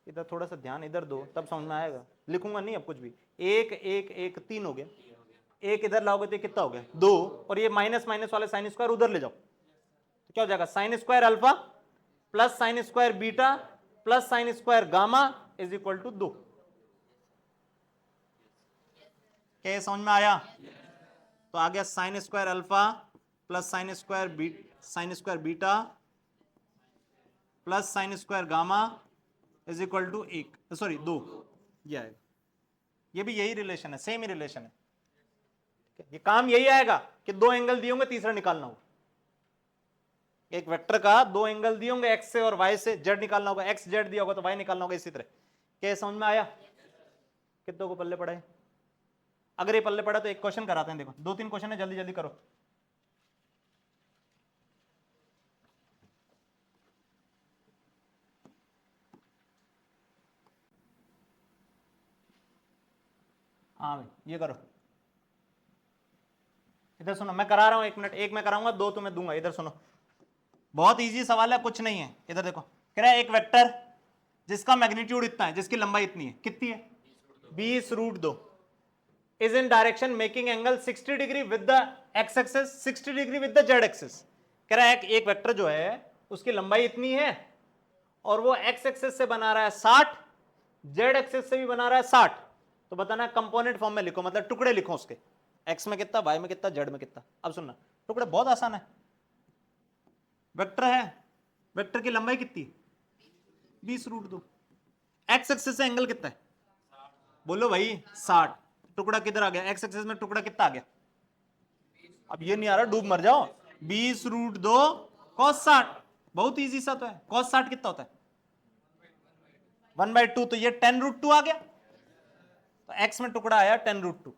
Speaker 1: इधर थोड़ा सा ध्यान इधर दो, तब समझ में आएगा। लिखूंगा नहीं अब कुछ भी। 1 1 1 3 हो गया। एक इधर लाओगे तो कितना हो गया? 2। और ये माइनस माइनस वाले साइन स्क्वायर उधर ले जाओ तो क्या हो जाएगा? Sine square alpha plus sine square beta plus sine square gamma is equal to 2। क्या ये समझ में आया? तो आ गया sine square alpha plus sine square beta plus sine square gamma is equal to 1, sorry 2। ये आएगा। ये भी यही रिलेशन है, सेम ही रिलेशन है। ये काम यही आएगा कि दो एंगल दिए होंगे, तीसरा निकालना होगा। एक वेक्टर का दो एंगल दिए होंगे, एक्स से और वाई से, जेड निकालना होगा। एक्स जेड दिया होगा तो वाई निकालना होगा, इसी तरह। क्या समझ में आया? कितनों को पल्ले पड़ा है? अगर ये पल्ले पड़ा तो एक क्वेश्चन कराते हैं, देखो 2-3 क्वेश्चन है, जल्दी जल्दी करो। हाँ भाई ये करो। इधर सुनो, मैं करा रहा हूं, 1 मिनट। एक मैं कराऊंगा, 2 तुम्हें दूंगा। इधर सुनो, बहुत इजी सवाल है, कुछ नहीं है। इधर देखो, कह रहा है एक वेक्टर जिसका मैग्नीट्यूड इतना है, जिसकी लंबाई इतनी है, कितनी है? 20√2 is in direction making angle 60 degree with the x axis, 60 degree with the Z axis. कह रहा है एक वेक्टर जो है उसकी लंबाई इतनी है और वो एक्स एक्सिस से बना रहा है 60, जेड एक्सिस से भी बना रहा है 60। तो बताना कंपोनेंट फॉर्म में लिखो, मतलब टुकड़े लिखो उसके। एक्स में कितना, वाई में कितना, जेड में कितना। अब सुनना, टुकड़े बहुत आसान है। वेक्टर है, वेक्टर की लंबाई कितनी? 20√2। एक्स एक्सिस से एंगल कितना है? बोलो भाई 60। टुकड़ा किधर आ गया? एक्स एक्सिस में टुकड़ा कितना आ गया? अब ये नहीं आ रहा, डूब मर जाओ। 20√2 cos 60। बहुत इजी सा तो है। cos 60 कितना होता है? 1/2। तो ये 10√2 आ गया, तो एक्स में टुकड़ा आया 10√2।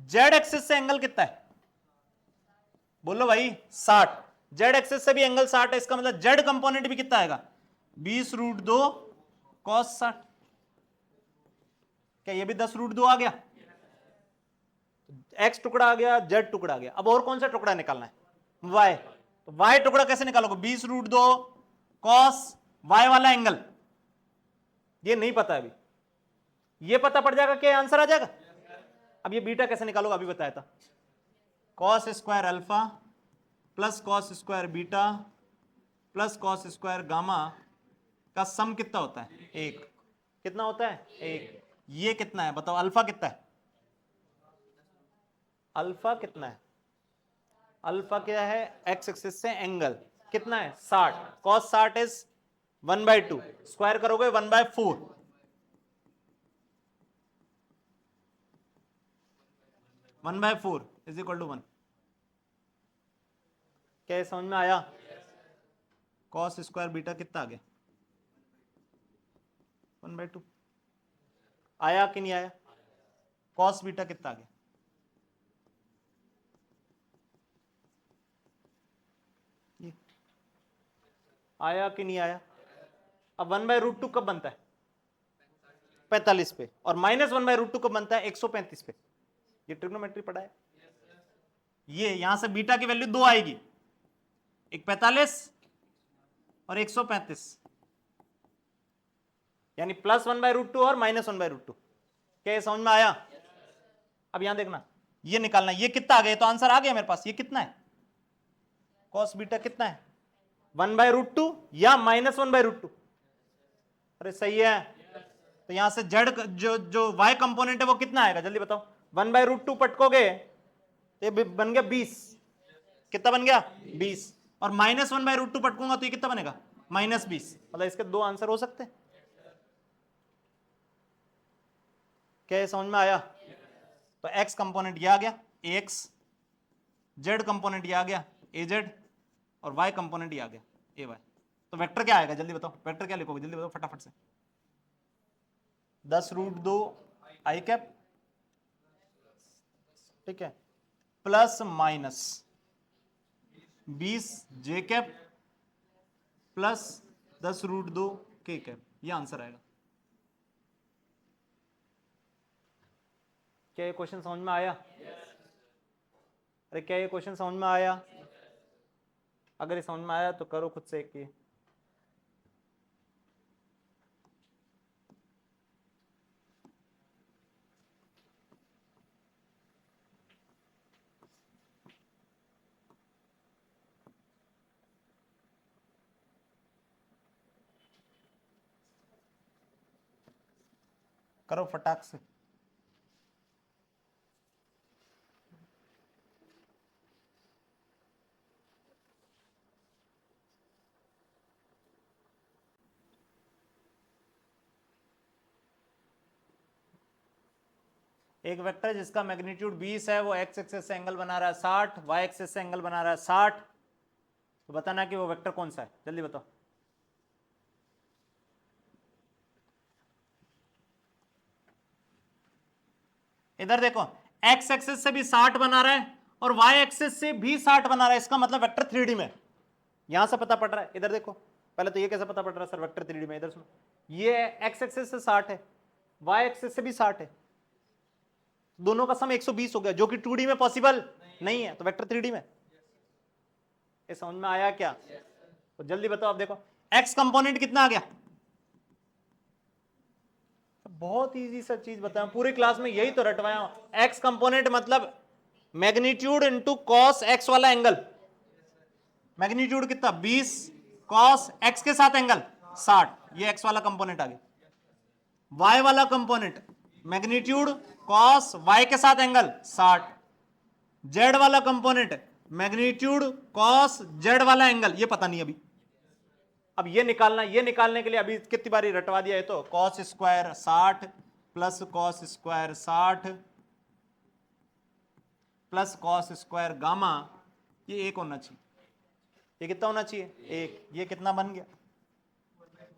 Speaker 1: जेड एक्सिस से एंगल कितना है? बोलो भाई 60। जेड एक्सिस से भी एंगल 60 है, इसका मतलब जेड कंपोनेंट भी कितना आएगा? 20√2 cos 60। क्या ये भी 10√2 आ गया? एक्स टुकड़ा आ गया, जेड टुकड़ा आ गया। अब और कौन सा टुकड़ा निकालना है? वाई। तो वाई टुकड़ा कैसे निकालोगे? 20√2 cos वाई वाला एंगल, ये नहीं पता है अभी। ये पता पड़ जाएगा कि आंसर आ जाएगा। अब ये बीटा कैसे निकालोगे, अभी बताया था। cos square alpha plus cos square beta plus cos square gamma का सम कितना होता है? 1। कितना होता है? 1। ये कितना है बताओ? अल्फा कितना है? अल्फा कितना है? अल्फा क्या है? एक्स एक्सिस से एंगल कितना है? 60। cos 60 is 1/2। स्क्वायर करोगे 1/4। 1/4 इज इक्वल टू 1। क्या समझ में आया? cos स्क्वायर बीटा कितना आ गया? 1/2। आया कि नहीं आया? cos बीटा कितना आ गया? आया कि नहीं आया? अब 1/√2 कब बनता है? 45 पे। और -1/√2 कब बनता है? 135 पे। ये ट्रिग्नोमेट्री पढ़ा है। ये यहां से बीटा की वैल्यू 2 आएगी, एक 45 और 135, यानी +1/√2 और -1/√2। क्या ये समझ में आया? अब यहां देखना, ये निकालना, ये कितना आ गया? तो आंसर आ गया मेरे पास। ये कितना है? कॉस बीटा कितना है? 1/√2 या -1/√2? अरे सही है। तो यहां से जेड जो वाई कंपोनेंट है वो कितना आएगा? जल्दी बताओ। 1/√2 पटकोगे तो ये बन गया 20। कितना बन गया? 20। और -1/√2 पटकूंगा तो ये कितना बनेगा? -20। मतलब इसके दो आंसर हो सकते हैं। क्या ये समझ में आया? तो x कंपोनेंट ये आ गया ax, z कंपोनेंट ये आ गया az, और y कंपोनेंट ये आ गया ay। तो वेक्टर क्या आएगा? जल्दी बताओ, वेक्टर क्या लिखोगे? जल्दी बताओ फटाफट से। 10√2 i कैप, ठीक है, plus minus 20 j cap, plus 10√2 k cap. ये आंसर आएगा। क्या ये क्वेश्चन समझ में आया? अरे क्या ये क्वेश्चन समझ में आया? अगर ये समझ में आया तो करो खुद से एक ये। करो फटाक से। एक वेक्टर है जिसका मैग्नीट्यूड 20 है, वो एक्स एक्सिस से एंगल बना रहा है 60, वाई एक्सिस से एंगल बना रहा है 60, तो बताना कि वो वेक्टर कौन सा है? जल्दी बताओ। इधर देखो, एक्स एक्सिस से भी 60 बना रहा है और वाई एक्सिस से भी 60 बना रहा है। इसका मतलब वेक्टर 3D में। यहां से पता पड़ रहा है। इधर देखो, पहले तो ये कैसे पता पड़ रहा है सर वेक्टर 3D में? इधर सुनो, ये एक्स एक्सिस से 60 है, वाई एक्सिस से भी 60 है, दोनों का सम 120 हो गया, जो कि 2D में पॉसिबल नहीं है, तो वेक्टर 3D में। ये समझ में आया क्या? तो जल्दी बताओ। आप देखो, एक्स कंपोनेंट कितना आ गया? बहुत इजी सा चीज बताया, पूरी क्लास में यही तो रटवाया हूं। एक्स कंपोनेंट मतलब मैग्नीट्यूड इनटू कॉस एक्स वाला एंगल। मैग्नीट्यूड कितना? 20, कॉस एक्स के साथ एंगल 60, ये एक्स वाला कंपोनेंट आ गया। वाई वाला कंपोनेंट मैग्नीट्यूड कॉस वाई के साथ एंगल 60, जेड वाला कंपोनेंट मैग्नीट्यूड कॉस जेड वाला एंगल, ये पता नहीं अभी। अब ये निकालना, ये निकालने के लिए अभी कितनी बारी रटवा दिया है? तो cos square 60 plus cos square 60 plus cos square gamma, ये एक होना चाहिए। ये कितना होना चाहिए? एक। ये कितना बन गया?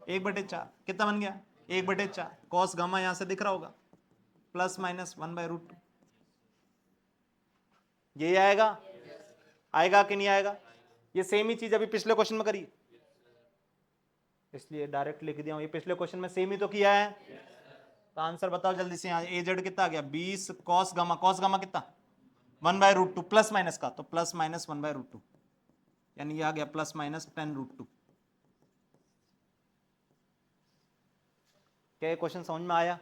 Speaker 1: 1/4। कितना बन गया? 1/4। कॉस गामा यहां से दिख रहा होगा, प्लस माइनस 1/√2। ये आएगा? आएगा कि नहीं आएगा? ये सेम ही चीज अभी पिछले क्वेश्चन में करी, इसलिए डायरेक्ट लिख दिया हूं। ये पिछले क्वेश्चन में सेम ही तो किया है। तो आंसर बताओ जल्दी से। यहाँ एजेड कितना आ गया? 20 कॉस गामा, कॉस गामा कितना? 1/√2 प्लस माइनस का, तो प्लस माइनस 1/√2, यानी ये आ गया प्लस माइनस 10√2। क्या ये क्वेश्चन समझ में आया?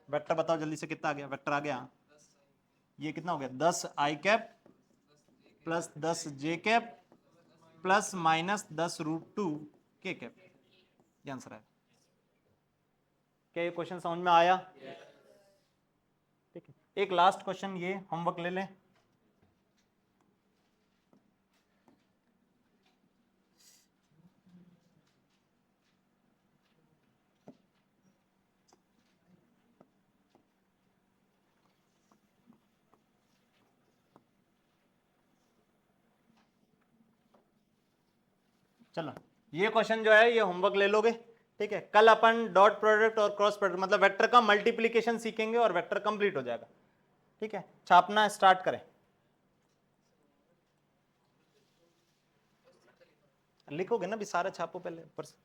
Speaker 1: वेक्टर बताओ जल्दी से कितना आ गया? वेक्टर आ गया, ये कितना हो गया? 10 आई कैप प्लस 10 जे कैप प्लस माइनस 10√2 के कैप। ये आंसर है। क्या ये क्वेश्चन समझ में आया? ठीक है, एक लास्ट क्वेश्चन, ये होमवर्क ले लें। चलो, ये क्वेश्चन जो है ये होमवर्क ले लोगे, ठीक है। कल अपन डॉट प्रोडक्ट और क्रॉस प्रोडक्ट मतलब वेक्टर का मल्टीप्लीकेशन सीखेंगे और वेक्टर कंप्लीट हो जाएगा, ठीक है। छापना स्टार्ट करें। लिखोगे ना भी सारा छापो पहले ऊपर से।